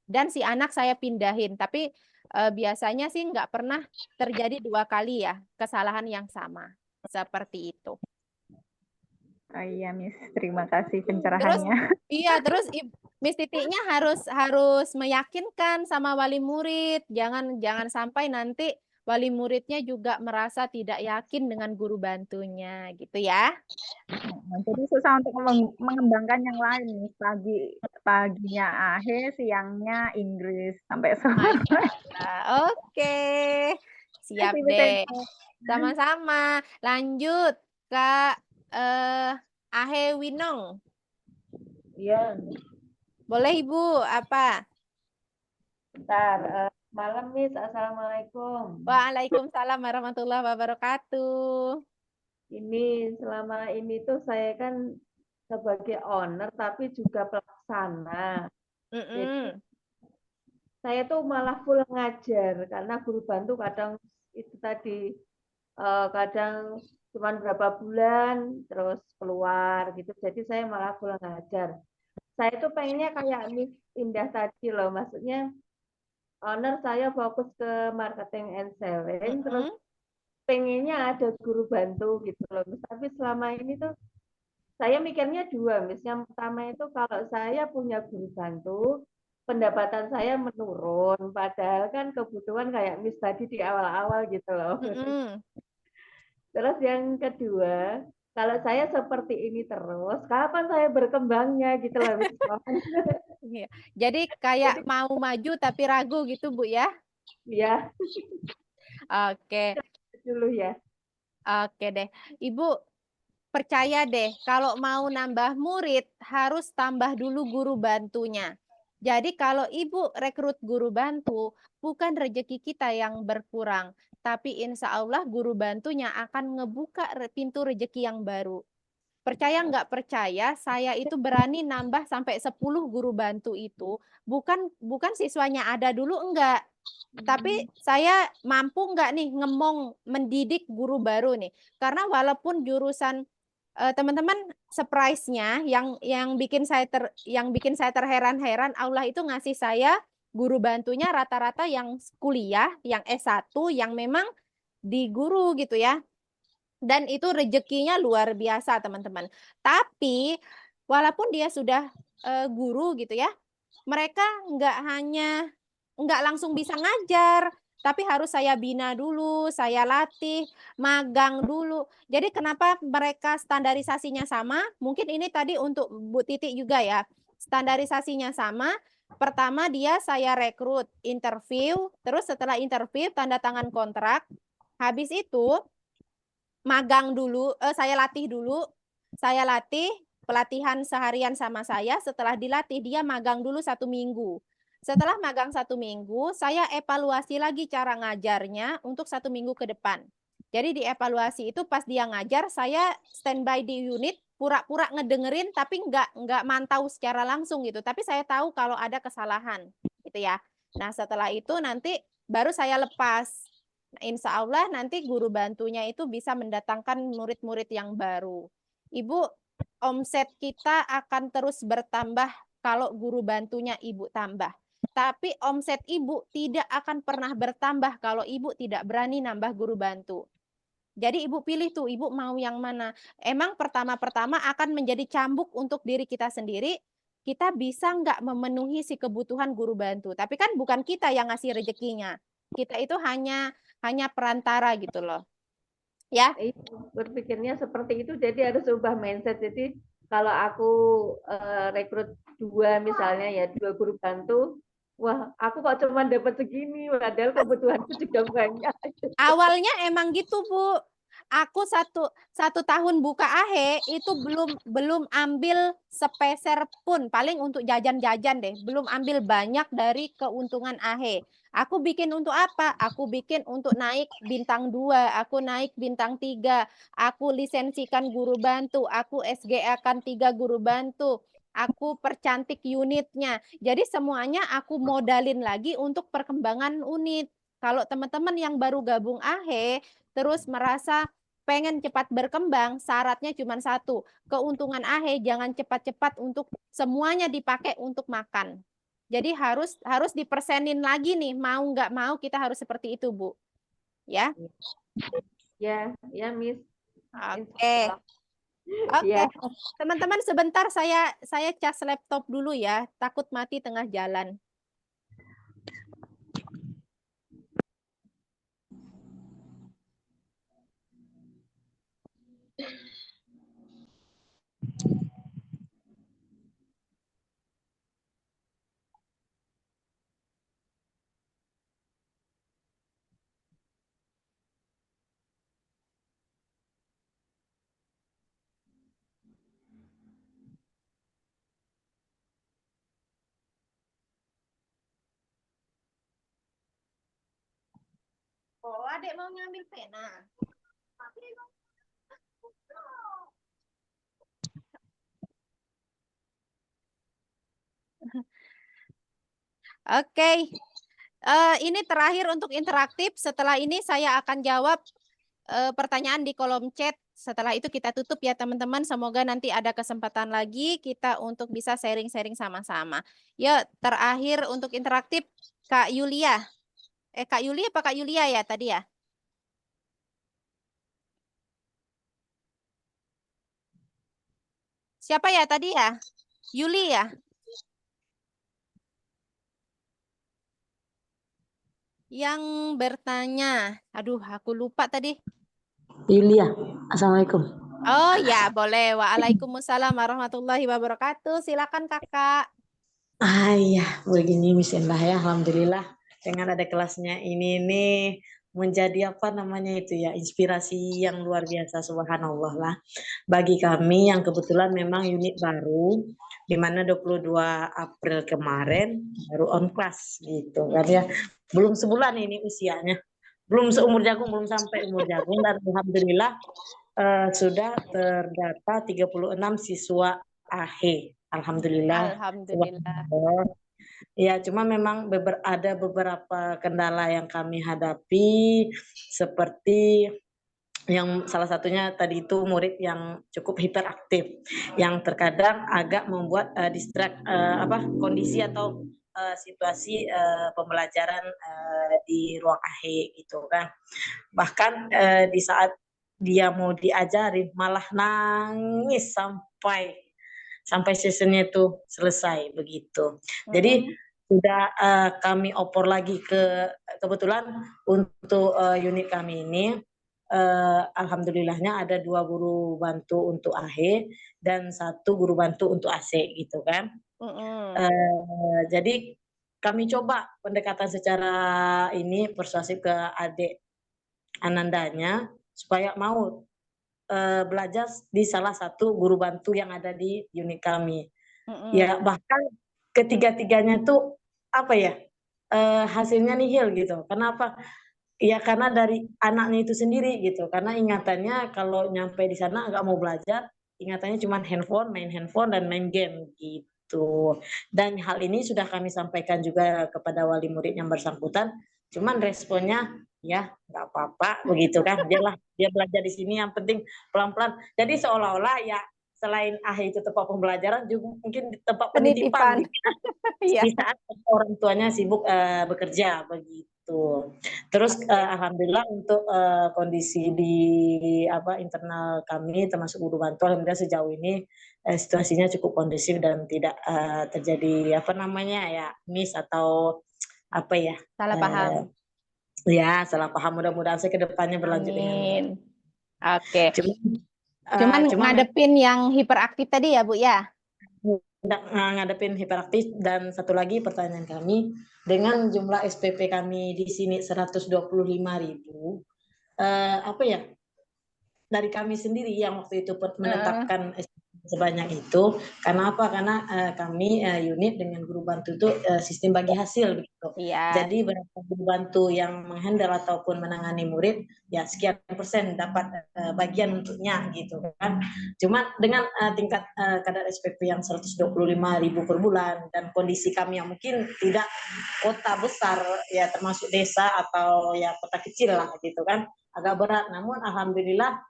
A: dan si anak saya pindahin. Tapi biasanya sih nggak pernah terjadi 2 kali ya kesalahan yang sama. Seperti itu.
E: Oh iya, Miss. Terima kasih
A: Terus
E: pencerahannya.
A: iya, terus Miss Titiknya harus meyakinkan sama wali murid. Jangan sampai nanti wali muridnya juga merasa tidak yakin dengan guru bantunya, gitu ya.
E: Jadi susah untuk mengembangkan yang lain nih. Paginya AHE, siangnya Inggris sampai sore.
A: Oke, siap
E: Terima
A: deh.
E: kasih,
A: Sama-sama. Lanjut, Kak Ahe Winong.
F: Iya,
A: Boleh Ibu, apa?
F: bentar. Malam, Miss. Assalamualaikum.
A: Waalaikumsalam warahmatullahi wabarakatuh.
F: Ini selama ini tuh saya kan sebagai owner tapi juga pelaksana. Jadi saya tuh malah full ngajar karena guru bantu kadang itu tadi kadang cuma berapa bulan terus keluar gitu. Jadi saya malah full ngajar. Saya tuh pengennya kayak Miss Indah tadi loh, maksudnya owner saya fokus ke marketing and selling, terus pengennya ada guru bantu gitu loh. Tapi selama ini tuh saya mikirnya dua, Miss. Yang pertama itu kalau saya punya guru bantu, pendapatan saya menurun. Padahal kan kebutuhan kayak Miss tadi di awal-awal gitu loh. Terus yang kedua, kalau saya seperti ini terus, kapan saya berkembangnya gitu loh, Miss.
A: Iya. Jadi kayak mau maju tapi ragu gitu Bu ya?
F: Ya,
A: Oke.
F: dulu ya.
A: Oke deh. Ibu percaya deh kalau mau nambah murid harus tambah dulu guru bantunya. Jadi kalau Ibu rekrut guru bantu, bukan rezeki kita yang berkurang, tapi insya Allah guru bantunya akan ngebuka pintu rezeki yang baru. Percaya nggak percaya, saya itu berani nambah sampai 10 guru bantu itu, bukan siswanya ada dulu, enggak. Tapi saya mampu nggak nih ngemong mendidik guru baru nih. Karena walaupun jurusan teman-teman surprise-nya yang bikin saya terheran-heran, Allah itu ngasih saya guru bantunya rata-rata yang kuliah, yang S1, yang memang di guru gitu ya. Dan itu rezekinya luar biasa, teman-teman. Tapi walaupun dia sudah guru gitu ya, mereka nggak langsung bisa ngajar, tapi harus saya bina dulu, saya latih, magang dulu. Jadi kenapa mereka standarisasinya sama? Mungkin ini tadi untuk Bu Titik juga ya. Standarisasinya sama. Pertama dia saya rekrut, interview, terus setelah interview tanda tangan kontrak. Habis itu magang dulu, saya latih dulu. Saya latih, pelatihan seharian sama saya. Setelah dilatih, dia magang dulu 1 minggu. Setelah magang 1 minggu, saya evaluasi lagi cara ngajarnya untuk 1 minggu ke depan. Jadi dievaluasi itu pas dia ngajar, saya standby di unit, pura-pura ngedengerin, tapi nggak mantau secara langsung gitu. Tapi saya tahu kalau ada kesalahan, gitu ya. Nah setelah itu nanti baru saya lepas. Insya Allah nanti guru bantunya itu bisa mendatangkan murid-murid yang baru. Ibu, omset kita akan terus bertambah kalau guru bantunya Ibu tambah. Tapi omset Ibu tidak akan pernah bertambah kalau Ibu tidak berani nambah guru bantu. Jadi Ibu pilih tuh, Ibu mau yang mana. Emang pertama-pertama akan menjadi cambuk untuk diri kita sendiri. Kita bisa nggak memenuhi si kebutuhan guru bantu. Tapi kan bukan kita yang ngasih rezekinya. Kita itu hanya perantara gitu loh. Ya.
F: Berpikirnya seperti itu, jadi harus ubah mindset. Jadi kalau aku rekrut 2 misalnya ya, 2 guru bantu, wah aku kok cuma dapat segini, padahal kebutuhanku juga banyak.
A: Awalnya emang gitu, Bu. Aku satu tahun buka AHE itu belum ambil sepeser pun, paling untuk jajan-jajan deh. Belum ambil banyak dari keuntungan AHE. Aku bikin untuk apa? Aku bikin untuk naik bintang 2, aku naik bintang 3, aku lisensikan guru bantu, aku SGA-kan 3 guru bantu, aku percantik unitnya. Jadi semuanya aku modalin lagi untuk perkembangan unit. Kalau teman-teman yang baru gabung AHE, terus merasa pengen cepat berkembang, syaratnya cuma satu. Keuntungan AHE jangan cepat-cepat untuk semuanya dipakai untuk makan. Jadi harus dipersenin lagi nih, mau nggak mau kita harus seperti itu, Bu. Ya.
F: Ya, ya Miss.
A: Oke. Oke.
F: Ya.
A: Teman-teman sebentar saya cas laptop dulu ya, takut mati tengah jalan. Oh, adik mau ngambil pena. Oke. Ini terakhir untuk interaktif. Setelah ini saya akan jawab pertanyaan di kolom chat. Setelah itu kita tutup ya teman-teman. Semoga nanti ada kesempatan lagi kita untuk bisa sharing-sharing sama-sama. Yuk, terakhir untuk interaktif Kak Yulia. Kak Yulia apa Kak Yulia ya tadi ya? Siapa ya tadi ya? Yuli ya? Yang bertanya. Aduh, aku lupa tadi.
G: Yulia, Assalamualaikum.
A: Oh ya, boleh. Waalaikumsalam warahmatullahi wabarakatuh. Silakan Kakak.
G: Iya, begini bismillah ya, alhamdulillah dengan ada kelasnya ini nih menjadi apa namanya itu ya, inspirasi yang luar biasa, subhanallah lah. Bagi kami yang kebetulan memang unit baru, di mana 22 April kemarin baru on class gitu kan ya. Belum sebulan ini usianya, belum seumur jagung, belum sampai umur jagung, dan alhamdulillah sudah terdata 36 siswa AHE. Alhamdulillah.
A: Alhamdulillah.
G: Ya, cuma memang ada beberapa kendala yang kami hadapi, seperti yang salah satunya tadi itu murid yang cukup hiperaktif, yang terkadang agak membuat kondisi atau situasi pembelajaran di ruang AHE gitu kan. Bahkan di saat dia mau diajarin malah nangis sampai seasonnya itu selesai begitu. Jadi sudah kami opor lagi kebetulan untuk unit kami ini alhamdulillahnya ada 2 guru bantu untuk AHE dan 1 guru bantu untuk AC gitu kan. Jadi kami coba pendekatan secara ini persuasif ke adik Anandanya supaya mau belajar di salah satu guru bantu yang ada di unit kami. Ya bahkan ketiga-tiganya tuh apa ya, hasilnya nihil gitu. Kenapa? Ya karena dari anaknya itu sendiri gitu. Karena ingatannya kalau nyampe di sana nggak mau belajar, ingatannya cuma main handphone dan main game gitu. Dan hal ini sudah kami sampaikan juga kepada wali murid yang bersangkutan. Cuman responnya ya nggak apa-apa begitu kan, dia belajar di sini yang penting pelan-pelan. Jadi seolah-olah ya selain AHE itu tempat pembelajaran juga mungkin di tempat penitipan di saat orang tuanya sibuk bekerja begitu. Terus alhamdulillah untuk kondisi di internal kami termasuk guru bantu, alhamdulillah sejauh ini situasinya cukup kondusif dan tidak terjadi miss atau
A: salah paham.
G: Ya, salah paham. Mudah-mudahan saya ke depannya berlanjut dengan baik.
A: Oke.
G: Cuman
A: Cuman ngadepin yang hiperaktif tadi ya, Bu ya?
G: ngadepin hiperaktif. Dan satu lagi pertanyaan kami, dengan jumlah SPP kami di sini 125.000, apa ya, dari kami sendiri yang waktu itu menetapkan sebanyak itu. Karena apa? Karena kami unit dengan guru bantu itu sistem bagi hasil begitu.
A: Iya.
G: Jadi berapa guru bantu yang menghandle ataupun menangani murid, ya sekian persen dapat bagian untuknya gitu kan. Cuma dengan tingkat kadar SPP yang 125.000 per bulan dan kondisi kami yang mungkin tidak kota besar ya, termasuk desa atau ya kota kecil lah gitu kan, agak berat. Namun alhamdulillah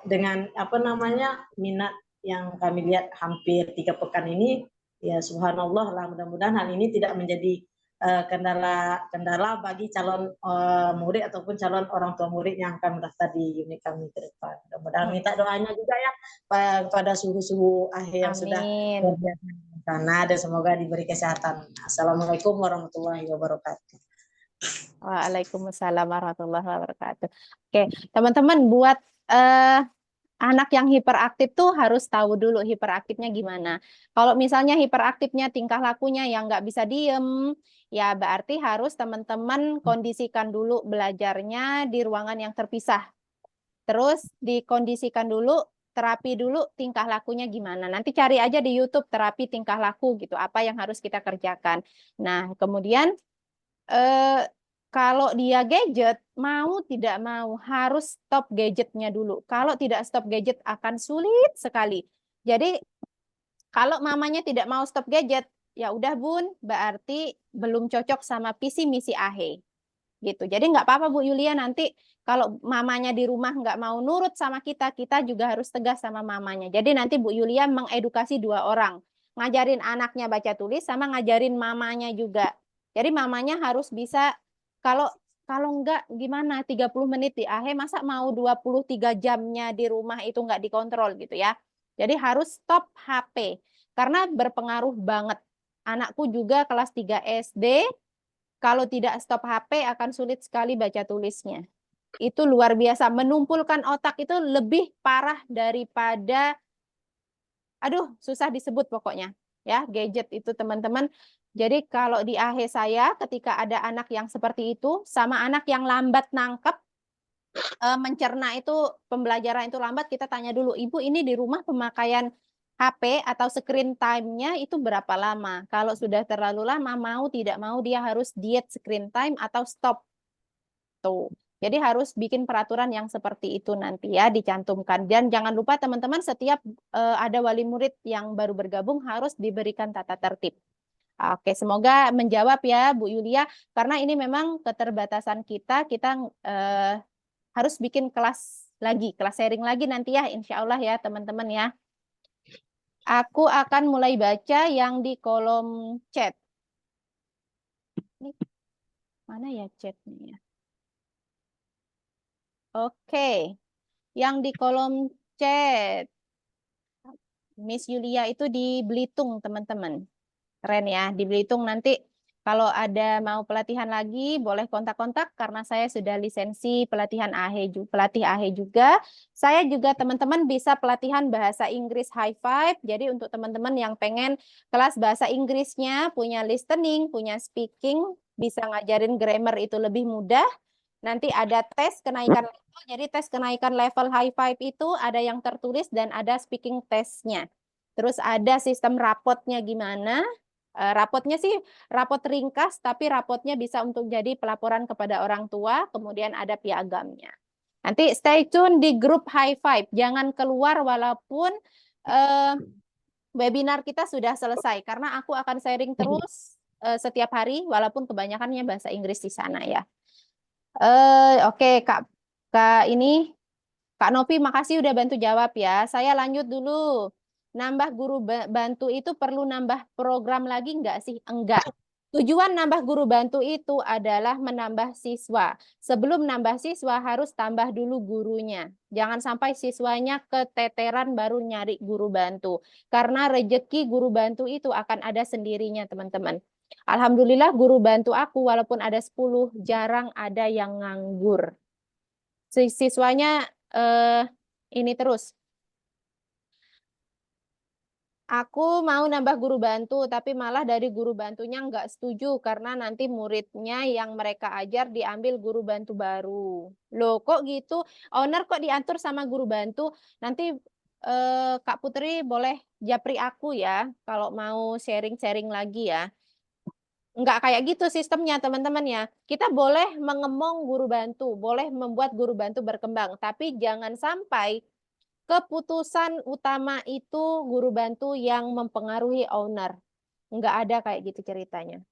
G: dengan minat yang kami lihat hampir 3 pekan ini, ya subhanallah lah, mudah-mudahan hal ini tidak menjadi kendala bagi calon murid ataupun calon orang tua murid yang akan mendaftar di unit kami ke depan. Mudah-mudahan minta doanya juga ya pada suhu-suhu akhir yang sudah berbiasa di sana, dan semoga diberi kesehatan. Assalamualaikum warahmatullahi wabarakatuh.
A: Waalaikumsalam warahmatullahi wabarakatuh. Oke, teman-teman, buat anak yang hiperaktif tuh harus tahu dulu hiperaktifnya gimana. Kalau misalnya hiperaktifnya tingkah lakunya yang nggak bisa diem, ya berarti harus teman-teman kondisikan dulu belajarnya di ruangan yang terpisah. Terus dikondisikan dulu, terapi dulu tingkah lakunya gimana. Nanti cari aja di YouTube terapi tingkah laku gitu, apa yang harus kita kerjakan. Nah, kemudian kalau dia gadget, mau tidak mau harus stop gadgetnya dulu. Kalau tidak stop gadget akan sulit sekali. Jadi kalau mamanya tidak mau stop gadget, ya udah Bun, berarti belum cocok sama visi misi AHE. Gitu. Jadi nggak apa-apa Bu Yulia, nanti kalau mamanya di rumah nggak mau nurut sama kita, kita juga harus tegas sama mamanya. Jadi nanti Bu Yulia mengedukasi 2 orang. Ngajarin anaknya baca tulis sama ngajarin mamanya juga. Jadi mamanya harus bisa, kalau enggak gimana 30 menit di AHE, masa mau 23 jamnya di rumah itu nggak dikontrol gitu ya. Jadi harus stop HP karena berpengaruh banget. Anakku juga kelas 3 SD, kalau tidak stop HP akan sulit sekali baca tulisnya. Itu luar biasa, menumpulkan otak itu lebih parah daripada, aduh susah disebut pokoknya ya, gadget itu teman-teman. Jadi kalau di AHE saya ketika ada anak yang seperti itu sama anak yang lambat nangkep, mencerna itu, pembelajaran itu lambat, kita tanya dulu, Ibu ini di rumah pemakaian HP atau screen time-nya itu berapa lama? Kalau sudah terlalu lama, mau tidak mau dia harus diet screen time atau stop. Tuh. Jadi harus bikin peraturan yang seperti itu nanti ya, dicantumkan. Dan jangan lupa teman-teman, setiap ada wali murid yang baru bergabung harus diberikan tata tertib. Oke, semoga menjawab ya Bu Yulia, karena ini memang keterbatasan kita harus bikin kelas lagi, kelas sharing lagi nanti ya, insya Allah ya teman-teman ya. Aku akan mulai baca yang di kolom chat. Ini mana ya chatnya ya? Oke, yang di kolom chat. Miss Yulia itu di Belitung teman-teman. Keren ya, di Belitung. Nanti kalau ada mau pelatihan lagi, boleh kontak-kontak karena saya sudah lisensi pelatihan AHE, pelatih AHE juga. Saya juga teman-teman bisa pelatihan bahasa Inggris high five. Jadi untuk teman-teman yang pengen kelas bahasa Inggrisnya, punya listening, punya speaking, bisa ngajarin grammar itu lebih mudah. Nanti ada tes kenaikan level. Jadi tes kenaikan level high five itu ada yang tertulis dan ada speaking testnya. Terus ada sistem rapotnya gimana. Rapotnya sih rapot ringkas, tapi rapotnya bisa untuk jadi pelaporan kepada orang tua, kemudian ada piagamnya. Nanti stay tune di grup high five, jangan keluar walaupun webinar kita sudah selesai, karena aku akan sharing terus setiap hari, walaupun kebanyakannya bahasa Inggris di sana ya. Oke, Kak Novi, makasih udah bantu jawab ya. Saya lanjut dulu. Nambah guru bantu itu perlu nambah program lagi enggak sih? Enggak. Tujuan nambah guru bantu itu adalah menambah siswa. Sebelum nambah siswa harus tambah dulu gurunya. Jangan sampai siswanya keteteran baru nyari guru bantu. Karena rejeki guru bantu itu akan ada sendirinya, teman-teman. Alhamdulillah guru bantu aku walaupun ada 10, jarang ada yang nganggur. Siswanya ini terus. Aku mau nambah guru bantu, tapi malah dari guru bantunya nggak setuju karena nanti muridnya yang mereka ajar diambil guru bantu baru. Loh, kok gitu? Owner kok diatur sama guru bantu? Nanti Kak Putri boleh japri aku ya, kalau mau sharing-sharing lagi ya. Nggak kayak gitu sistemnya, teman-teman ya. Kita boleh mengemong guru bantu, boleh membuat guru bantu berkembang, tapi jangan sampai keputusan utama itu guru bantu yang mempengaruhi owner. Nggak ada kayak gitu ceritanya.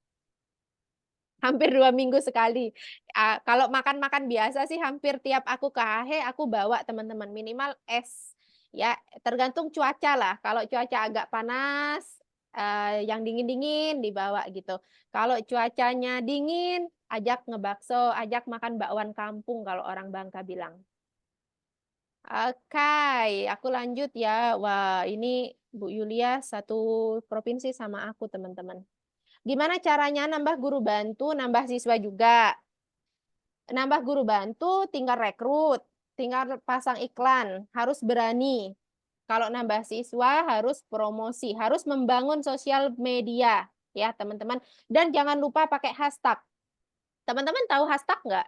A: Hampir 2 minggu sekali. Kalau makan-makan biasa sih hampir tiap aku ke AHE, aku bawa teman-teman. Minimal es. Ya, tergantung cuaca lah. Kalau cuaca agak panas, yang dingin-dingin dibawa gitu. Kalau cuacanya dingin, ajak ngebakso, ajak makan bakwan kampung kalau orang Bangka bilang. Oke, aku lanjut ya. Wah, ini Bu Yulia satu provinsi sama aku, teman-teman. Gimana caranya nambah guru bantu, nambah siswa juga? Nambah guru bantu tinggal rekrut, tinggal pasang iklan, harus berani. Kalau nambah siswa harus promosi, harus membangun sosial media ya, teman-teman. Dan jangan lupa pakai hashtag. Teman-teman tahu hashtag nggak?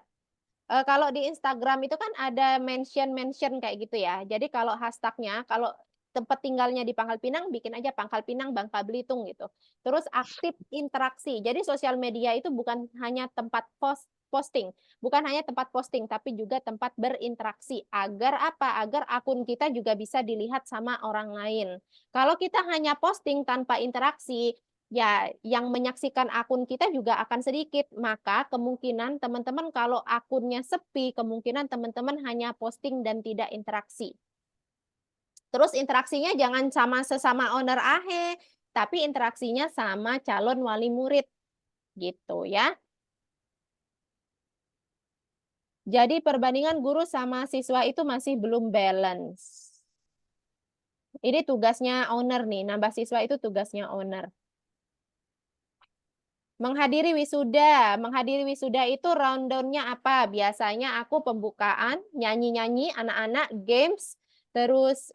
A: Kalau di Instagram itu kan ada mention kayak gitu ya. Jadi kalau hashtagnya, kalau tempat tinggalnya di Pangkal Pinang, bikin aja Pangkal Pinang, Bangka Belitung gitu. Terus aktif interaksi. Jadi sosial media itu bukan hanya tempat posting, bukan hanya tempat posting, tapi juga tempat berinteraksi. Agar apa? Agar akun kita juga bisa dilihat sama orang lain. Kalau kita hanya posting tanpa interaksi, ya yang menyaksikan akun kita juga akan sedikit, maka kemungkinan teman-teman kalau akunnya sepi, kemungkinan teman-teman hanya posting dan tidak interaksi. Terus interaksinya jangan sama sesama owner AHE, tapi interaksinya sama calon wali murid gitu ya. Jadi perbandingan guru sama siswa itu masih belum balance. Ini tugasnya owner nih, nambah siswa itu tugasnya owner. Menghadiri wisuda itu rundown-nya apa? Biasanya aku pembukaan, nyanyi-nyanyi, anak-anak, games, terus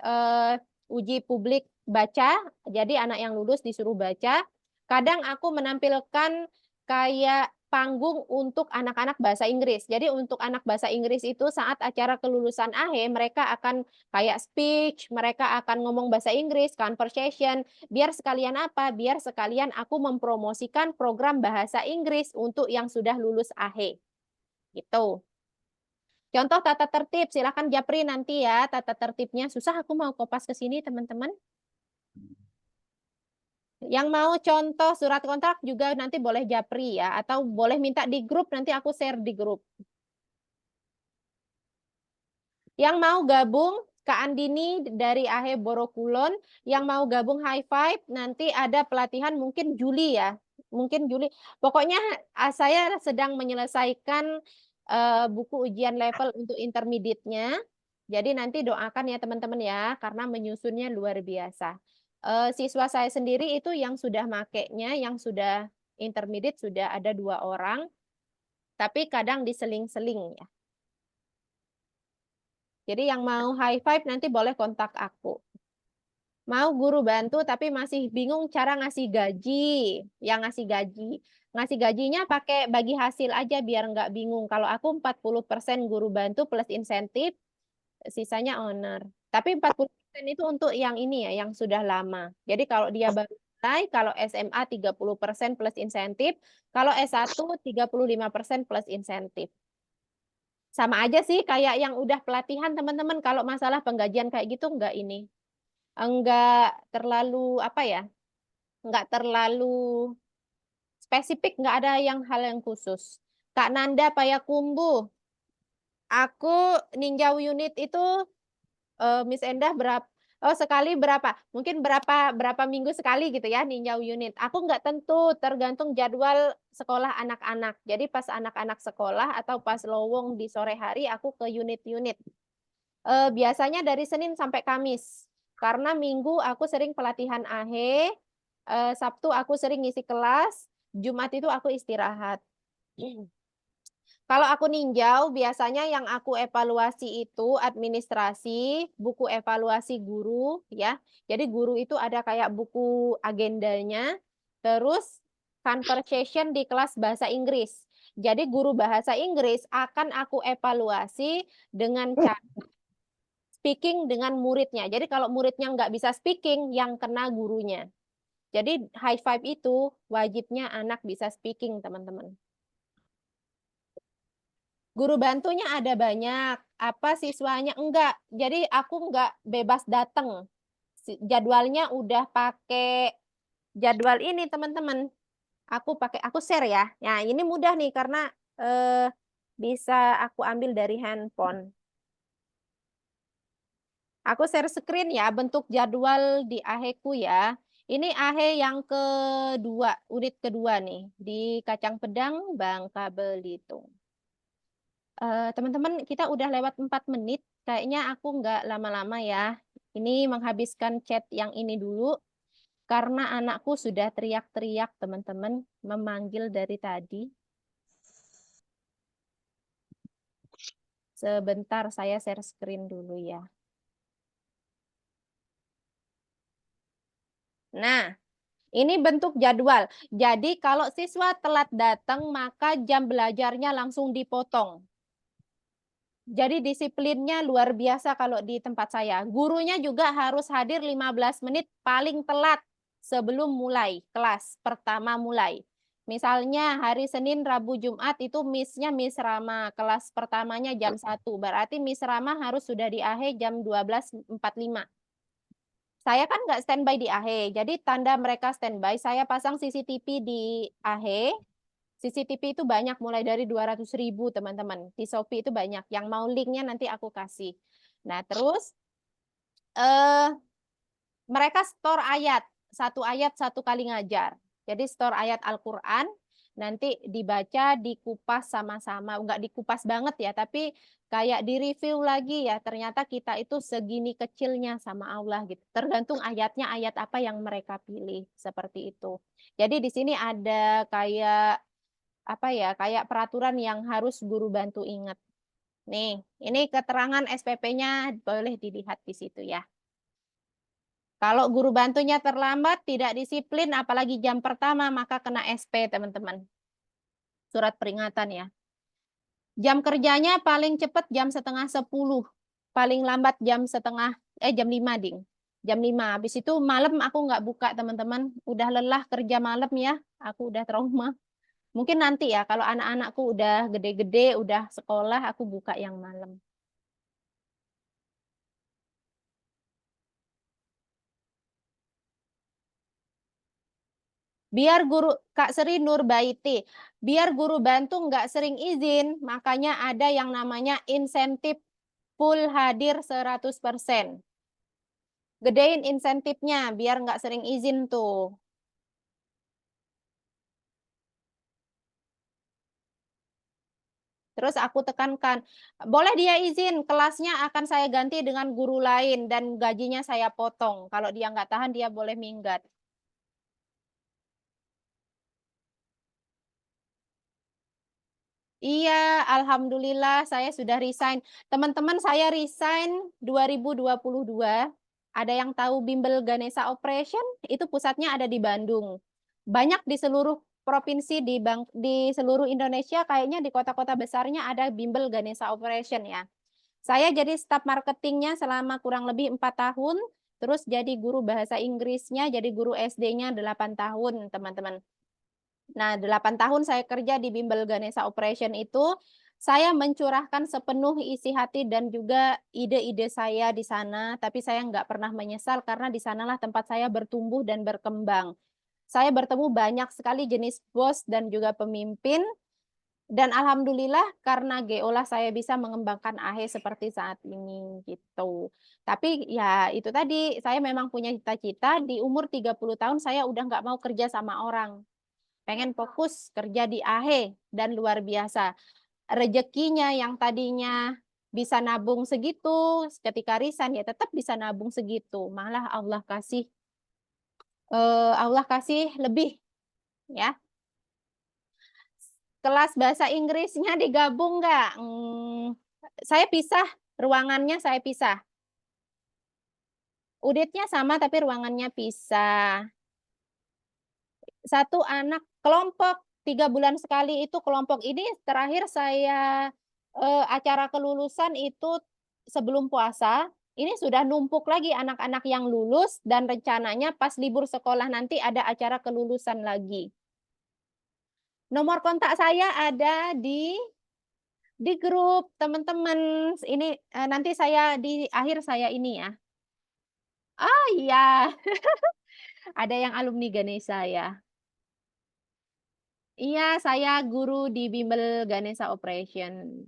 A: uji publik baca, jadi anak yang lulus disuruh baca. Kadang aku menampilkan kayak panggung untuk anak-anak bahasa Inggris. Jadi untuk anak bahasa Inggris itu saat acara kelulusan AHE, mereka akan kayak speech, mereka akan ngomong bahasa Inggris, conversation, biar sekalian apa? Biar sekalian aku mempromosikan program bahasa Inggris untuk yang sudah lulus AHE. Gitu. Contoh tata tertib, silakan japri nanti ya tata tertibnya. Susah aku mau kopas ke sini, teman-teman. Yang mau contoh surat kontrak juga nanti boleh japri ya, atau boleh minta di grup, nanti aku share di grup. Yang mau gabung, Kak Andini dari AHE Borokulon, yang mau gabung high five, nanti ada pelatihan mungkin Juli ya. Mungkin Juli. Pokoknya saya sedang menyelesaikan buku ujian level untuk intermediate-nya. Jadi nanti doakan ya teman-teman ya, karena menyusunnya luar biasa. Siswa saya sendiri itu yang sudah makainya, yang sudah intermediate sudah ada 2 orang, tapi kadang diseling-seling ya. Jadi yang mau high five nanti boleh kontak aku. Mau guru bantu tapi masih bingung cara ngasih gaji. Yang ngasih gaji. Ngasih gajinya pakai bagi hasil aja biar nggak bingung. Kalau aku 40% guru bantu plus insentif, sisanya owner. Tapi 40% itu untuk yang ini ya, yang sudah lama. Jadi kalau dia baru mulai, kalau SMA 30% plus insentif, kalau S1 35% plus insentif. Sama aja sih kayak yang udah pelatihan teman-teman. Kalau masalah penggajian kayak gitu enggak ini. Enggak terlalu apa ya? Enggak terlalu spesifik, enggak ada yang hal yang khusus. Kak Nanda Payakumbuh. Aku ninja unit itu Miss Endah berapa? Oh, sekali berapa? Mungkin berapa minggu sekali gitu ya ninja unit. Aku nggak tentu, tergantung jadwal sekolah anak-anak. Jadi pas anak-anak sekolah atau pas lowong di sore hari aku ke unit-unit. Biasanya dari Senin sampai Kamis. Karena Minggu aku sering pelatihan AHE, Sabtu aku sering ngisi kelas, Jumat itu aku istirahat. Kalau aku ninjau, biasanya yang aku evaluasi itu administrasi, buku evaluasi guru, ya. Jadi guru itu ada kayak buku agendanya, terus conversation di kelas bahasa Inggris. Jadi guru bahasa Inggris akan aku evaluasi dengan cara speaking dengan muridnya. Jadi kalau muridnya nggak bisa speaking, yang kena gurunya. Jadi high five itu wajibnya anak bisa speaking, teman-teman. Guru bantunya ada banyak, apa siswanya enggak. Jadi aku enggak bebas datang. Jadwalnya udah pakai jadwal ini, teman-teman. Aku share ya. Nah, ini mudah nih karena bisa aku ambil dari handphone. Aku share screen ya, bentuk jadwal di AHE-ku ya. Ini AHE yang kedua, unit kedua nih, di Kacang Pedang, Bangka Belitung. Teman-teman, kita udah lewat 4 menit. Kayaknya aku nggak lama-lama ya. Ini menghabiskan chat yang ini dulu. Karena anakku sudah teriak-teriak, teman-teman. Memanggil dari tadi. Sebentar, saya share screen dulu ya. Nah, ini bentuk jadwal. Jadi kalau siswa telat datang, maka jam belajarnya langsung dipotong. Jadi disiplinnya luar biasa kalau di tempat saya. Gurunya juga harus hadir 15 menit paling telat sebelum mulai kelas pertama mulai. Misalnya hari Senin, Rabu, Jumat itu Miss-nya Miss Rama. Kelas pertamanya jam 1. Berarti Miss Rama harus sudah di AHE jam 12.45. Saya kan nggak standby di AHE. Jadi tanda mereka standby, saya pasang CCTV di AHE. CCTV itu banyak, mulai dari 200.000 teman-teman. Di Shopee itu banyak. Yang mau linknya nanti aku kasih. Nah, terus mereka store ayat. Satu ayat satu kali ngajar. Jadi store ayat Al-Quran. Nanti dibaca, dikupas sama-sama. Enggak dikupas banget ya, tapi kayak di-review lagi ya. Ternyata kita itu segini kecilnya sama Allah gitu. Tergantung ayatnya, ayat apa yang mereka pilih. Seperti itu. Jadi di sini ada kayak apa ya, kayak peraturan yang harus guru bantu ingat. Nih, ini keterangan SPP-nya boleh dilihat di situ ya. Kalau guru bantunya terlambat, tidak disiplin, apalagi jam pertama, maka kena SP, teman-teman. Surat peringatan ya. Jam kerjanya paling cepat jam 9:30. Paling lambat jam 5, ding. Jam 5. Habis itu malam aku nggak buka, teman-teman. Udah lelah kerja malam ya. Aku udah trauma. Mungkin nanti ya, kalau anak-anakku udah gede-gede, udah sekolah, aku buka yang malam. Biar guru, Kak Sri Nurbaiti, biar guru bantu nggak sering izin, makanya ada yang namanya insentif full hadir 100%. Gedein insentifnya, biar nggak sering izin tuh. Terus aku tekankan, boleh dia izin, kelasnya akan saya ganti dengan guru lain dan gajinya saya potong. Kalau dia nggak tahan, dia boleh minggat. Iya, alhamdulillah saya sudah resign. Teman-teman, saya resign 2022. Ada yang tahu Bimbel Ganesha Operation? Itu pusatnya ada di Bandung. Banyak di seluruh provinsi di seluruh Indonesia, kayaknya di kota-kota besarnya ada Bimbel Ganesha Operation ya. Saya jadi staf marketingnya selama kurang lebih 4 tahun, terus jadi guru bahasa Inggrisnya, jadi guru SD-nya 8 tahun, teman-teman. Nah, 8 tahun saya kerja di Bimbel Ganesha Operation itu, saya mencurahkan sepenuh isi hati dan juga ide-ide saya di sana, tapi saya nggak pernah menyesal karena di sanalah tempat saya bertumbuh dan berkembang. Saya bertemu banyak sekali jenis bos dan juga pemimpin, dan alhamdulillah karena GO lah saya bisa mengembangkan AHE seperti saat ini gitu. Tapi ya itu tadi, saya memang punya cita-cita di umur 30 tahun saya udah nggak mau kerja sama orang. Pengen fokus kerja di AHE dan luar biasa. Rezekinya yang tadinya bisa nabung segitu, ketika resign ya tetap bisa nabung segitu. Malah Allah kasih lebih ya. kelas bahasa Inggrisnya digabung nggak? Saya pisah, ruangannya saya pisah. Uditnya sama tapi ruangannya pisah. Satu anak kelompok 3 bulan sekali itu kelompok ini terakhir saya acara kelulusan itu sebelum puasa. Ini sudah numpuk lagi anak-anak yang lulus dan rencananya pas libur sekolah nanti ada acara kelulusan lagi. Nomor kontak saya ada di grup teman-teman. Ini nanti saya di akhir saya ini ya. Oh iya. Ada yang alumni Ganesha ya. Iya, saya guru di Bimbel Ganesha Operation.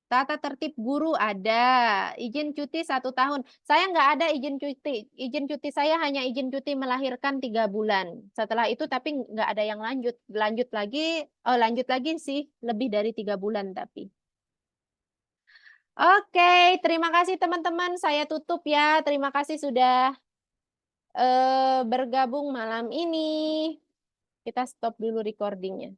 A: Tata tertib guru ada, izin cuti 1 tahun. Saya nggak ada izin cuti. Izin cuti saya hanya izin cuti melahirkan 3 bulan. Setelah itu tapi nggak ada yang lanjut. Lanjut lagi sih, lebih dari 3 bulan tapi. Oke, terima kasih teman-teman. Saya tutup ya. Terima kasih sudah bergabung malam ini. Kita stop dulu recordingnya.